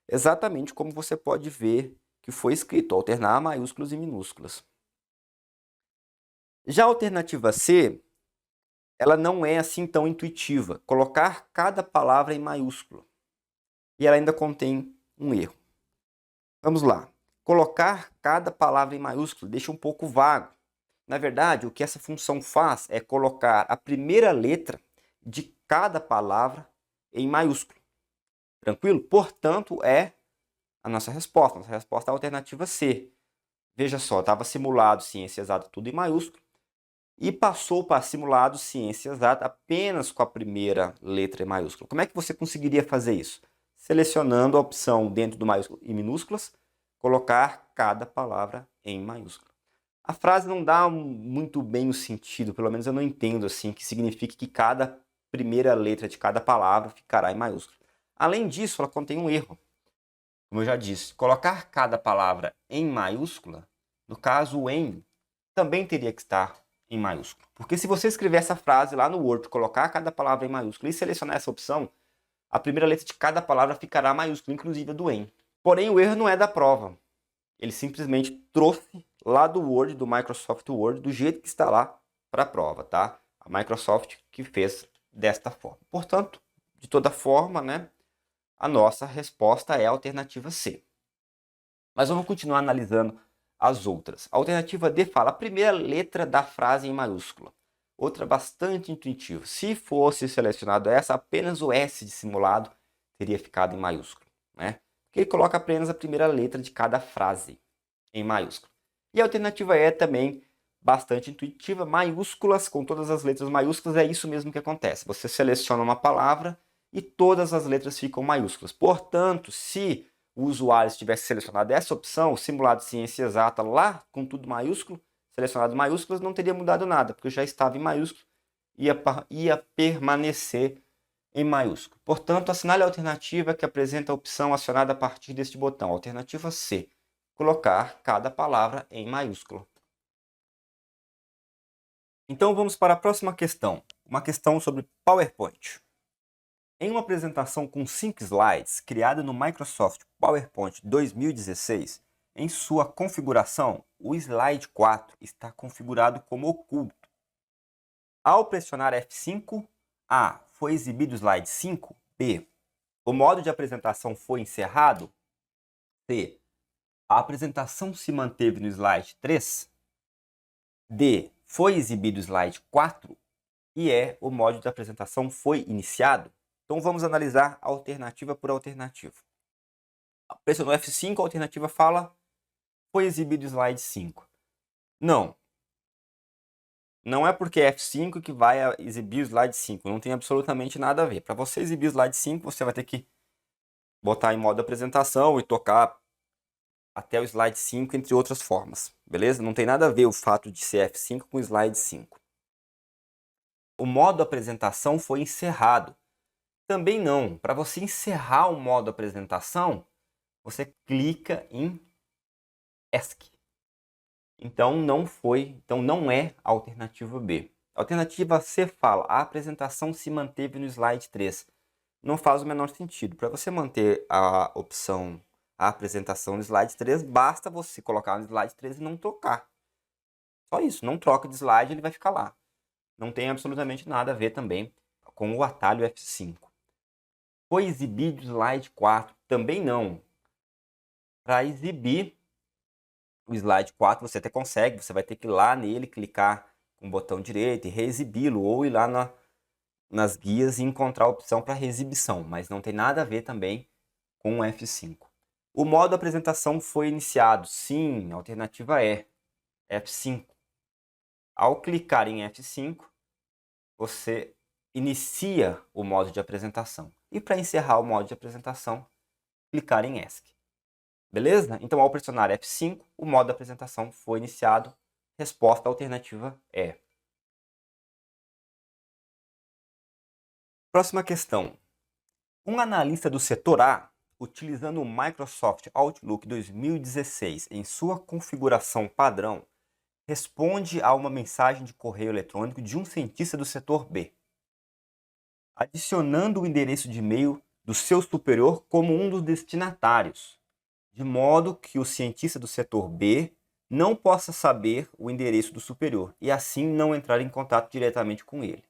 Exatamente como você pode ver que foi escrito, alternar maiúsculos e minúsculas. Já a alternativa C, ela não é assim tão intuitiva. Colocar cada palavra em maiúsculo. E ela ainda contém um erro. Vamos lá. Colocar cada palavra em maiúsculo deixa um pouco vago. Na verdade, o que essa função faz é colocar a primeira letra de cada palavra em maiúsculo. Tranquilo? Portanto, é a nossa resposta. Nossa resposta é a alternativa C. Veja só, estava simulado ciência exata tudo em maiúsculo e passou para simulado ciência exata apenas com a primeira letra em maiúsculo. Como é que você conseguiria fazer isso? Selecionando a opção dentro do maiúsculo e minúsculas, colocar cada palavra em maiúsculo. A frase não dá muito bem o sentido, pelo menos eu não entendo assim, que signifique que cada primeira letra de cada palavra ficará em maiúsculo. Além disso, ela contém um erro. Como eu já disse, colocar cada palavra em maiúscula, no caso o em, também teria que estar em maiúsculo. Porque se você escrever essa frase lá no Word, colocar cada palavra em maiúsculo e selecionar essa opção, a primeira letra de cada palavra ficará maiúscula, inclusive a do em. Porém, o erro não é da prova. Ele simplesmente trouxe lá do Word, do Microsoft Word, do jeito que está lá para a prova, tá? A Microsoft que fez desta forma. Portanto, de toda forma, né, a nossa resposta é a alternativa C. Mas vamos continuar analisando as outras. A alternativa D fala a primeira letra da frase em maiúscula. Outra bastante intuitiva. Se fosse selecionado essa, apenas o S de simulado teria ficado em maiúsculo, né? Porque ele coloca apenas a primeira letra de cada frase em maiúsculo. E a alternativa E também bastante intuitiva, maiúsculas, com todas as letras maiúsculas, é isso mesmo que acontece. Você seleciona uma palavra e todas as letras ficam maiúsculas. Portanto, se o usuário tivesse selecionado essa opção, o simulado de ciência exata lá com tudo maiúsculo, selecionado maiúsculas, não teria mudado nada, porque já estava em maiúsculo, ia permanecer em maiúsculo. Portanto, assinale a alternativa que apresenta a opção acionada a partir deste botão, alternativa C, colocar cada palavra em maiúsculo. Então vamos para a próxima questão, uma questão sobre PowerPoint. Em uma apresentação com 5 slides, criada no Microsoft PowerPoint 2016, em sua configuração, o slide 4 está configurado como oculto. Ao pressionar F5, A. Foi exibido o slide 5. B. O modo de apresentação foi encerrado. C. A apresentação se manteve no slide 3. D. Foi exibido o slide 4. E E. O modo de apresentação foi iniciado. Então vamos analisar alternativa por alternativa. Pressionou F5, a alternativa fala foi exibido o slide 5. Não. Não é porque é F5 que vai exibir o slide 5. Não tem absolutamente nada a ver. Para você exibir o slide 5, você vai ter que botar em modo apresentação e tocar até o slide 5, entre outras formas. Beleza? Não tem nada a ver o fato de ser F5 com o slide 5. O modo apresentação foi encerrado. Também não. Para você encerrar o modo apresentação, você clica em ESC. Então não é a alternativa B. A alternativa C fala, a apresentação se manteve no slide 3. Não faz o menor sentido. Para você manter a opção, a apresentação no slide 3, basta você colocar no slide 3 e não tocar. Só isso, não troca de slide, ele vai ficar lá. Não tem absolutamente nada a ver também com o atalho F5. Foi exibido o slide 4? Também não. Para exibir o slide 4 você até consegue, você vai ter que ir lá nele, clicar com o botão direito e reexibi-lo, ou ir lá nas guias e encontrar a opção para reexibição, mas não tem nada a ver também com o F5. O modo apresentação foi iniciado? Sim, a alternativa é F5. Ao clicar em F5, você inicia o modo de apresentação. E para encerrar o modo de apresentação, clicar em ESC. Beleza? Então, ao pressionar F5, o modo de apresentação foi iniciado. Resposta alternativa é. Próxima questão. Um analista do setor A, utilizando o Microsoft Outlook 2016 em sua configuração padrão, responde a uma mensagem de correio eletrônico de um cientista do setor B, adicionando o endereço de e-mail do seu superior como um dos destinatários, de modo que o cientista do setor B não possa saber o endereço do superior e assim não entrar em contato diretamente com ele.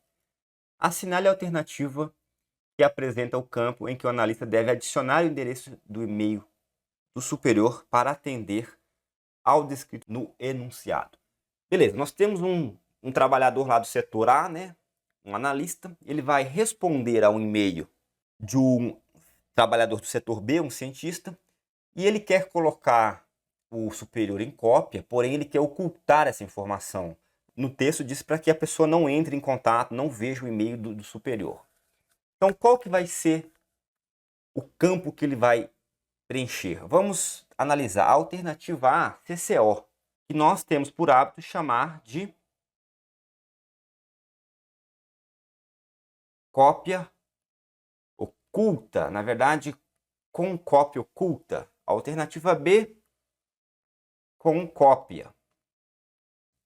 Assinale a alternativa que apresenta o campo em que o analista deve adicionar o endereço do e-mail do superior para atender ao descrito no enunciado. Beleza, nós temos um trabalhador lá do setor A, né? Um analista, ele vai responder a um e-mail de um trabalhador do setor B, um cientista, e ele quer colocar o superior em cópia, porém ele quer ocultar essa informação. No texto diz para que a pessoa não entre em contato, não veja o e-mail do superior. Então, qual que vai ser o campo que ele vai preencher? Vamos analisar a alternativa A, CCO, que nós temos por hábito chamar de cópia oculta, na verdade, com cópia oculta. Alternativa B, com cópia.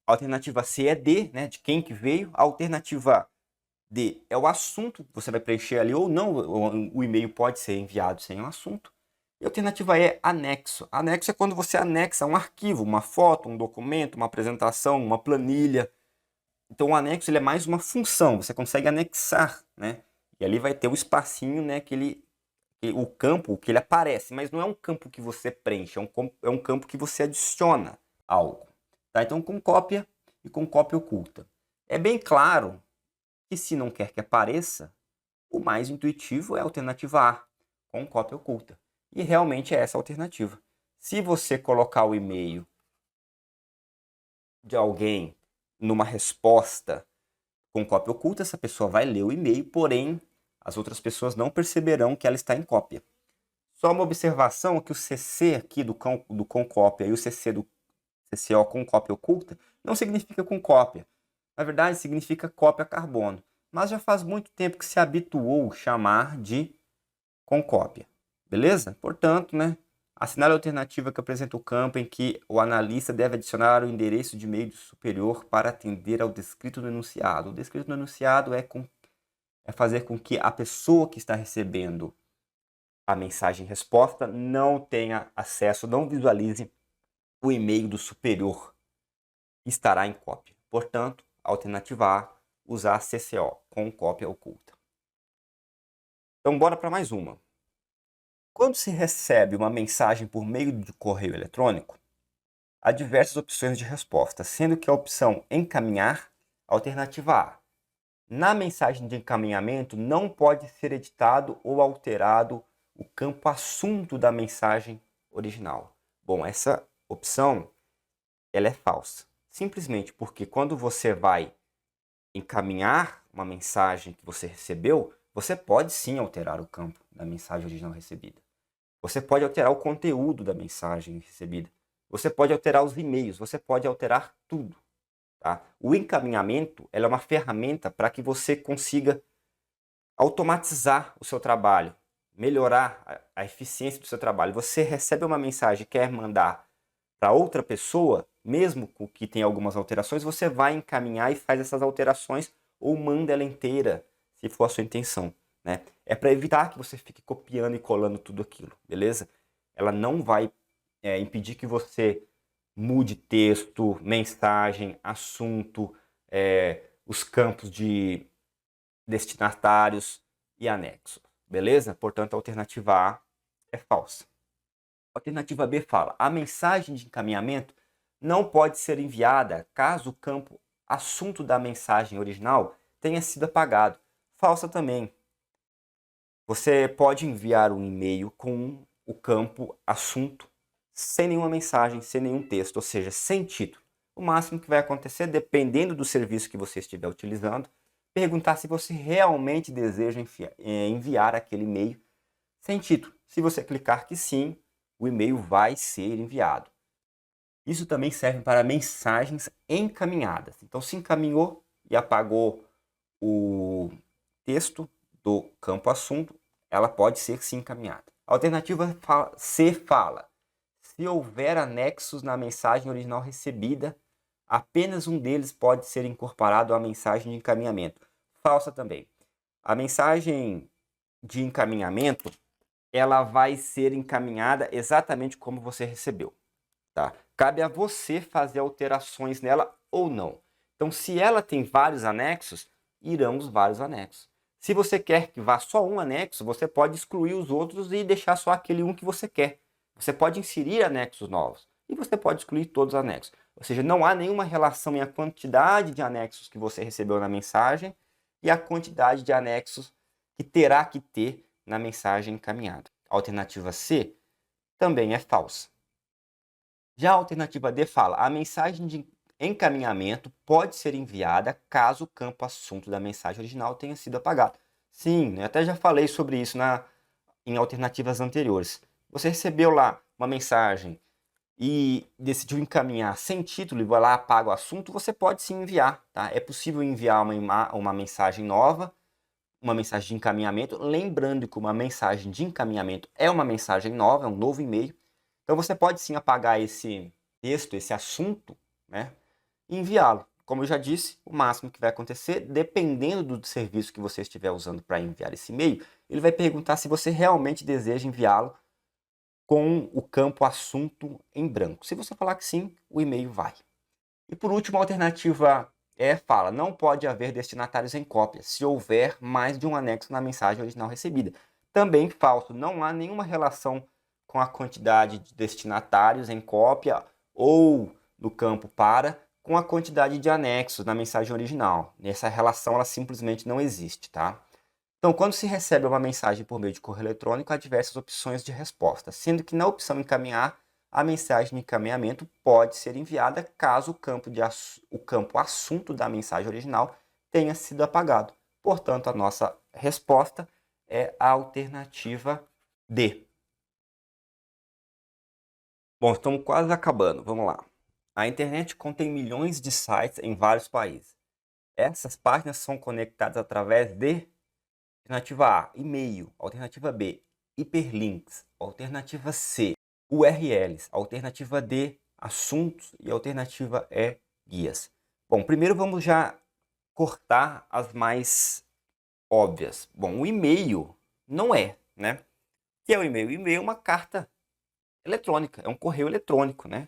Alternativa C é D, né, de quem que veio. A alternativa D é o assunto, você vai preencher ali ou não, o e-mail pode ser enviado sem o assunto. E a alternativa E é anexo. Anexo é quando você anexa um arquivo, uma foto, um documento, uma apresentação, uma planilha. Então o anexo ele é mais uma função, você consegue anexar, né? E ali vai ter o espacinho, né, o campo que ele aparece, mas não é um campo que você preenche, é um campo que você adiciona algo. Tá? Então com cópia e com cópia oculta. É bem claro que se não quer que apareça, o mais intuitivo é a alternativa A, com cópia oculta. E realmente é essa a alternativa. Se você colocar o e-mail de alguém numa resposta com cópia oculta, essa pessoa vai ler o e-mail, porém as outras pessoas não perceberão que ela está em cópia. Só uma observação que o CC aqui do com cópia e o CC do CCO com cópia oculta não significa com cópia. Na verdade, significa cópia carbono. Mas já faz muito tempo que se habituou chamar de com cópia. Beleza? Portanto, né, assinale a alternativa que apresenta o campo em que o analista deve adicionar o endereço de e-mail do superior para atender ao descrito no enunciado. O descrito no enunciado é fazer com que a pessoa que está recebendo a mensagem resposta não tenha acesso, não visualize o e-mail do superior que estará em cópia. Portanto, a alternativa A, usar CCO, com cópia oculta. Então, bora para mais uma. Quando se recebe uma mensagem por meio de correio eletrônico, há diversas opções de resposta, sendo que a opção encaminhar, alternativa A. Na mensagem de encaminhamento, não pode ser editado ou alterado o campo assunto da mensagem original. Bom, essa opção ela é falsa. Simplesmente porque quando você vai encaminhar uma mensagem que você recebeu, você pode sim alterar o campo da mensagem original recebida. Você pode alterar o conteúdo da mensagem recebida. Você pode alterar os e-mails, você pode alterar tudo. Tá? O encaminhamento ela é uma ferramenta para que você consiga automatizar o seu trabalho, melhorar a eficiência do seu trabalho. Você recebe uma mensagem e quer mandar para outra pessoa, mesmo que tenha algumas alterações, você vai encaminhar e faz essas alterações ou manda ela inteira, se for a sua intenção. Né? É para evitar que você fique copiando e colando tudo aquilo, beleza? Ela não vai impedir que você mude texto, mensagem, assunto, os campos de destinatários e anexos. Beleza? Portanto, a alternativa A é falsa. A alternativa B fala: a mensagem de encaminhamento não pode ser enviada caso o campo assunto da mensagem original tenha sido apagado. Falsa também. Você pode enviar um e-mail com o campo assunto sem nenhuma mensagem, sem nenhum texto, ou seja, sem título. O máximo que vai acontecer, dependendo do serviço que você estiver utilizando, perguntar se você realmente deseja enviar aquele e-mail sem título. Se você clicar que sim, o e-mail vai ser enviado. Isso também serve para mensagens encaminhadas. Então, se encaminhou e apagou o texto do campo assunto, ela pode ser sim encaminhada. A alternativa C fala: se houver anexos na mensagem original recebida, apenas um deles pode ser incorporado à mensagem de encaminhamento. Falsa também. A mensagem de encaminhamento, ela vai ser encaminhada exatamente como você recebeu, tá? Cabe a você fazer alterações nela ou não. Então, se ela tem vários anexos, irão os vários anexos. Se você quer que vá só um anexo, você pode excluir os outros e deixar só aquele um que você quer. Você pode inserir anexos novos e você pode excluir todos os anexos. Ou seja, não há nenhuma relação entre a quantidade de anexos que você recebeu na mensagem e a quantidade de anexos que terá que ter na mensagem encaminhada. A alternativa C também é falsa. Já a alternativa D fala: a mensagem de encaminhamento pode ser enviada caso o campo assunto da mensagem original tenha sido apagado. Sim, eu até já falei sobre isso em alternativas anteriores. Você recebeu lá uma mensagem e decidiu encaminhar sem título e vai lá apaga o assunto, você pode sim enviar, tá? É possível enviar uma mensagem nova, uma mensagem de encaminhamento, lembrando que uma mensagem de encaminhamento é uma mensagem nova, é um novo e-mail. Então você pode sim apagar esse texto, esse assunto, né, e enviá-lo. Como eu já disse, o máximo que vai acontecer, dependendo do serviço que você estiver usando para enviar esse e-mail, ele vai perguntar se você realmente deseja enviá-lo com o campo assunto em branco. Se você falar que sim, o e-mail vai. E por último, a alternativa fala: não pode haver destinatários em cópia, se houver mais de um anexo na mensagem original recebida. Também falso, não há nenhuma relação com a quantidade de destinatários em cópia ou no campo para com a quantidade de anexos na mensagem original. Essa relação ela simplesmente não existe, tá? Então, quando se recebe uma mensagem por meio de correio eletrônico, há diversas opções de resposta, sendo que na opção encaminhar, a mensagem de encaminhamento pode ser enviada caso o campo assunto da mensagem original tenha sido apagado. Portanto, a nossa resposta é a alternativa D. Bom, estamos quase acabando. Vamos lá. A internet contém milhões de sites em vários países. Essas páginas são conectadas através de alternativa A, e-mail. Alternativa B, hiperlinks. Alternativa C, URLs. Alternativa D, assuntos. E a alternativa E, guias. Bom, primeiro vamos já cortar as mais óbvias. Bom, o e-mail não é, né? O que é o e-mail? O e-mail é uma carta eletrônica, é um correio eletrônico, né?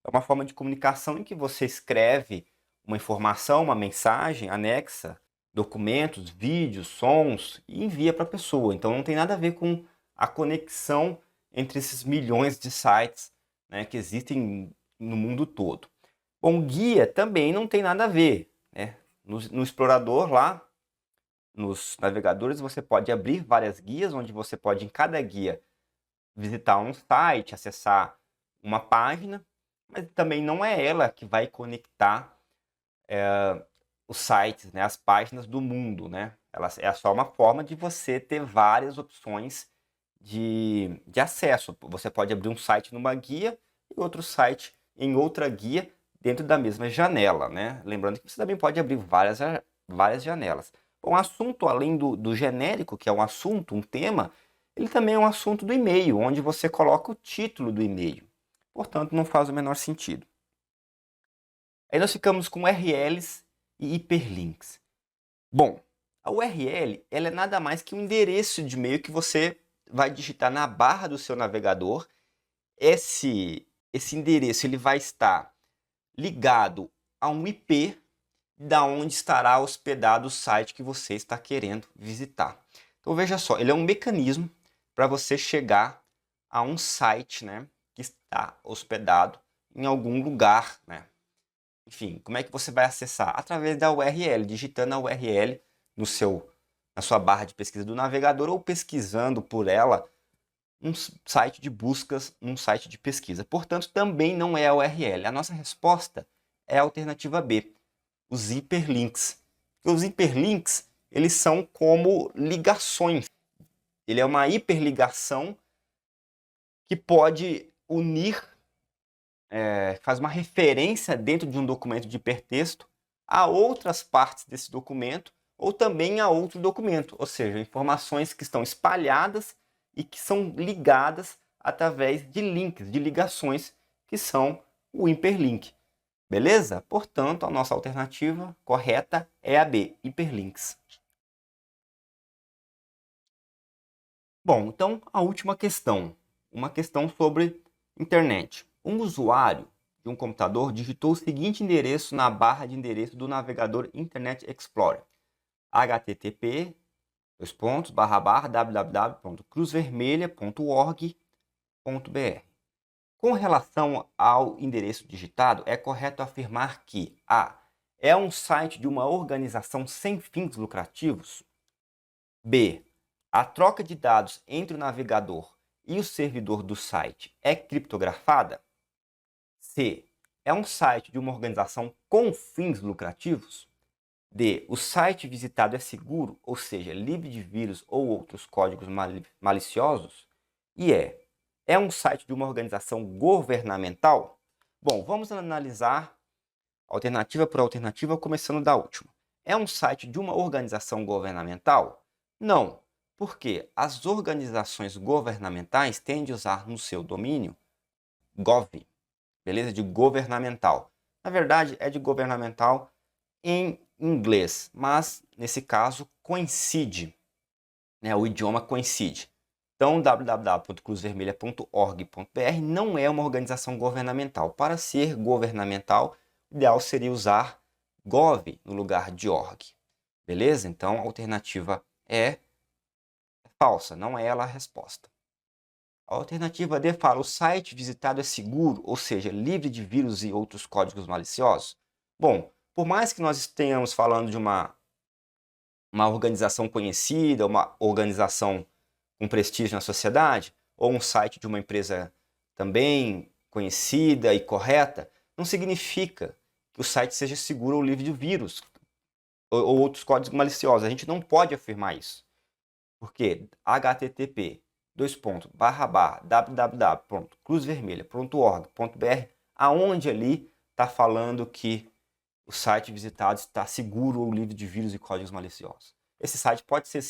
É uma forma de comunicação em que você escreve uma informação, uma mensagem, anexa documentos, vídeos, sons e envia para a pessoa. Então não tem nada a ver com a conexão entre esses milhões de sites, né, que existem no mundo todo. Bom, guia também não tem nada a ver, né? No explorador lá, nos navegadores, você pode abrir várias guias, onde você pode, em cada guia, visitar um site, acessar uma página, mas também não é ela que vai conectar os sites, né, as páginas do mundo, né? Ela é só uma forma de você ter várias opções de acesso. Você pode abrir um site numa guia e outro site em outra guia dentro da mesma janela, né? Lembrando que você também pode abrir várias janelas. Bom, assunto, além do genérico, que é um assunto, um tema, ele também é um assunto do e-mail, onde você coloca o título do e-mail. Portanto, não faz o menor sentido. Aí nós ficamos com URLs e hiperlinks. Bom, a URL ela é nada mais que um endereço de e-mail que você vai digitar na barra do seu navegador. Esse endereço ele vai estar ligado a um IP da onde estará hospedado o site que você está querendo visitar. Então veja só, ele é um mecanismo para você chegar a um site, né, que está hospedado em algum lugar, né? Enfim, como é que você vai acessar? Através da URL, digitando a URL na sua barra de pesquisa do navegador ou pesquisando por ela um site de buscas, um site de pesquisa. Portanto, também não é a URL. A nossa resposta é a alternativa B, os hiperlinks. Os hiperlinks, eles são como ligações. Ele é uma hiperligação que pode unir, faz uma referência dentro de um documento de hipertexto a outras partes desse documento ou também a outro documento, ou seja, informações que estão espalhadas e que são ligadas através de links, de ligações, que são o hiperlink. Beleza? Portanto, a nossa alternativa correta é a B, hiperlinks. Bom, então a última questão, uma questão sobre internet. Um usuário de um computador digitou o seguinte endereço na barra de endereço do navegador Internet Explorer: http://www.cruzvermelha.org.br. Com relação ao endereço digitado, é correto afirmar que A. É um site de uma organização sem fins lucrativos. B. A troca de dados entre o navegador e o servidor do site é criptografada. C. É um site de uma organização com fins lucrativos. D. O site visitado é seguro, ou seja, livre de vírus ou outros códigos maliciosos. E é um site de uma organização governamental? Bom, vamos analisar alternativa por alternativa, começando da última. É um site de uma organização governamental? Não, porque as organizações governamentais tendem a usar no seu domínio gov, beleza? De governamental. Na verdade, é de governamental em inglês, mas nesse caso coincide, né? O idioma coincide. Então, www.cruzvermelha.org.br não é uma organização governamental. Para ser governamental, o ideal seria usar gov no lugar de org. Beleza? Então, a alternativa é falsa, não é ela a resposta. A alternativa D fala: o site visitado é seguro, ou seja, livre de vírus e outros códigos maliciosos. Bom, por mais que nós estejamos falando de uma organização conhecida, uma organização com prestígio na sociedade, ou um site de uma empresa também conhecida e correta, não significa que o site seja seguro ou livre de vírus ou outros códigos maliciosos. A gente não pode afirmar isso. Porque http://www.cruzvermelha.org.br, aonde ali está falando que o site visitado está seguro ou livre de vírus e códigos maliciosos. Esse site pode ter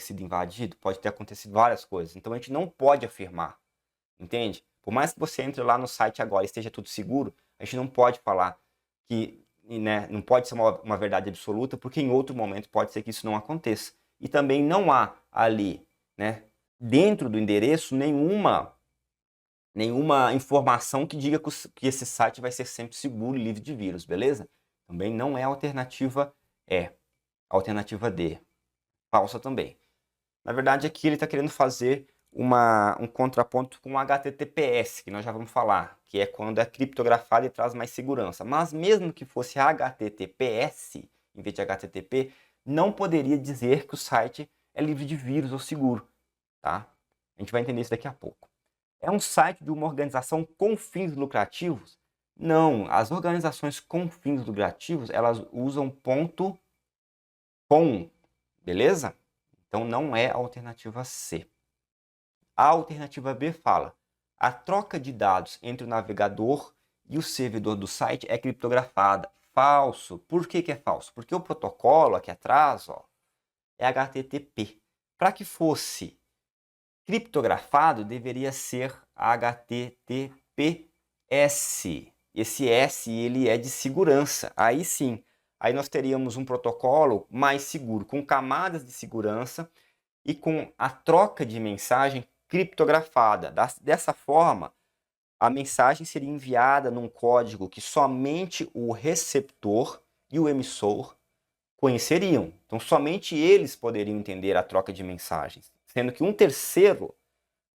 sido invadido, pode ter acontecido várias coisas. Então a gente não pode afirmar, entende? Por mais que você entre lá no site agora e esteja tudo seguro, a gente não pode falar que, né, não pode ser uma verdade absoluta, porque em outro momento pode ser que isso não aconteça. E também não há ali, né, dentro do endereço nenhuma informação que diga que esse site vai ser sempre seguro e livre de vírus, beleza? Também não é a alternativa E. A alternativa D. Falsa também. Na verdade, aqui ele está querendo fazer um contraponto com o HTTPS, que nós já vamos falar, que é quando é criptografado e traz mais segurança. Mas mesmo que fosse HTTPS, em vez de HTTP, não poderia dizer que o site é livre de vírus ou seguro, tá? A gente vai entender isso daqui a pouco. É um site de uma organização com fins lucrativos? Não, as organizações com fins lucrativos, elas usam ponto .com, beleza? Então não é a alternativa C. A alternativa B fala: a troca de dados entre o navegador e o servidor do site é criptografada. Falso. Por que é falso? Porque o protocolo aqui atrás, ó, é HTTP. Para que fosse criptografado, deveria ser HTTPS. Esse S ele é de segurança. Aí sim, aí nós teríamos um protocolo mais seguro, com camadas de segurança e com a troca de mensagem criptografada. Dessa forma, a mensagem seria enviada num código que somente o receptor e o emissor conheceriam. Então, somente eles poderiam entender a troca de mensagens, sendo que um terceiro,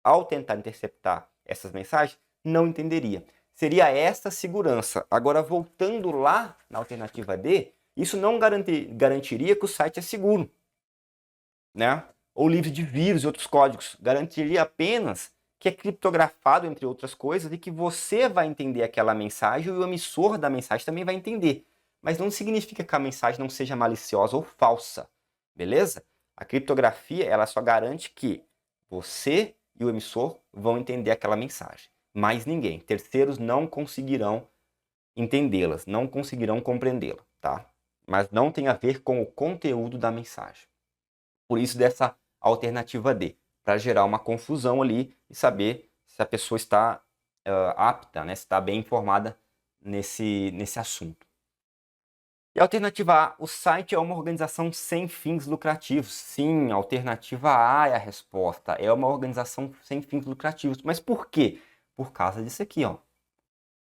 ao tentar interceptar essas mensagens, não entenderia. Seria esta segurança. Agora, voltando lá na alternativa D, isso não garantiria que o site é seguro, né? Ou livre de vírus e outros códigos. Garantiria apenas que é criptografado, entre outras coisas, e que você vai entender aquela mensagem e o emissor da mensagem também vai entender. Mas não significa que a mensagem não seja maliciosa ou falsa, beleza? A criptografia, ela só garante que você e o emissor vão entender aquela mensagem. Mais ninguém. Terceiros não conseguirão entendê-las, não conseguirão compreendê-la, tá? Mas não tem a ver com o conteúdo da mensagem. Por isso dessa alternativa D, para gerar uma confusão ali e saber se a pessoa está apta, né, se está bem informada nesse assunto. E a alternativa A, o site é uma organização sem fins lucrativos. Sim, a alternativa A é a resposta, é uma organização sem fins lucrativos. Mas por quê? Por causa disso aqui, ó.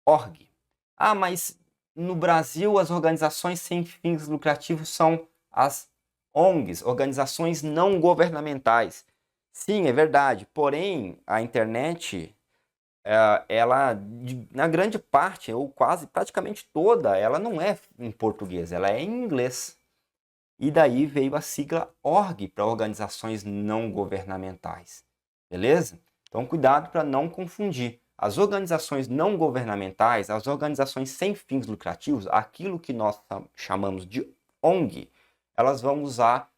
Org. Ah, mas no Brasil as organizações sem fins lucrativos são as ONGs, organizações não governamentais. Sim, é verdade. Porém, a internet, ela, na grande parte, ou quase praticamente toda, ela não é em português, ela é em inglês. E daí veio a sigla ORG para organizações não governamentais. Beleza? Então, cuidado para não confundir. As organizações não governamentais, as organizações sem fins lucrativos, aquilo que nós chamamos de ONG, elas vão usar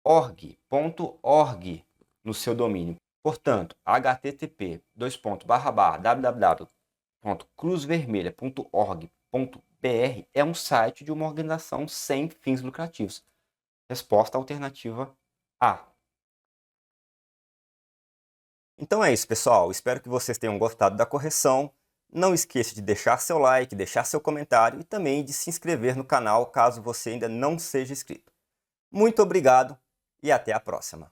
org.org no seu domínio. Portanto, http://www.cruzvermelha.org.br é um site de uma organização sem fins lucrativos. Resposta alternativa A. Então é isso, pessoal. Espero que vocês tenham gostado da correção. Não esqueça de deixar seu like, deixar seu comentário e também de se inscrever no canal caso você ainda não seja inscrito. Muito obrigado e até a próxima.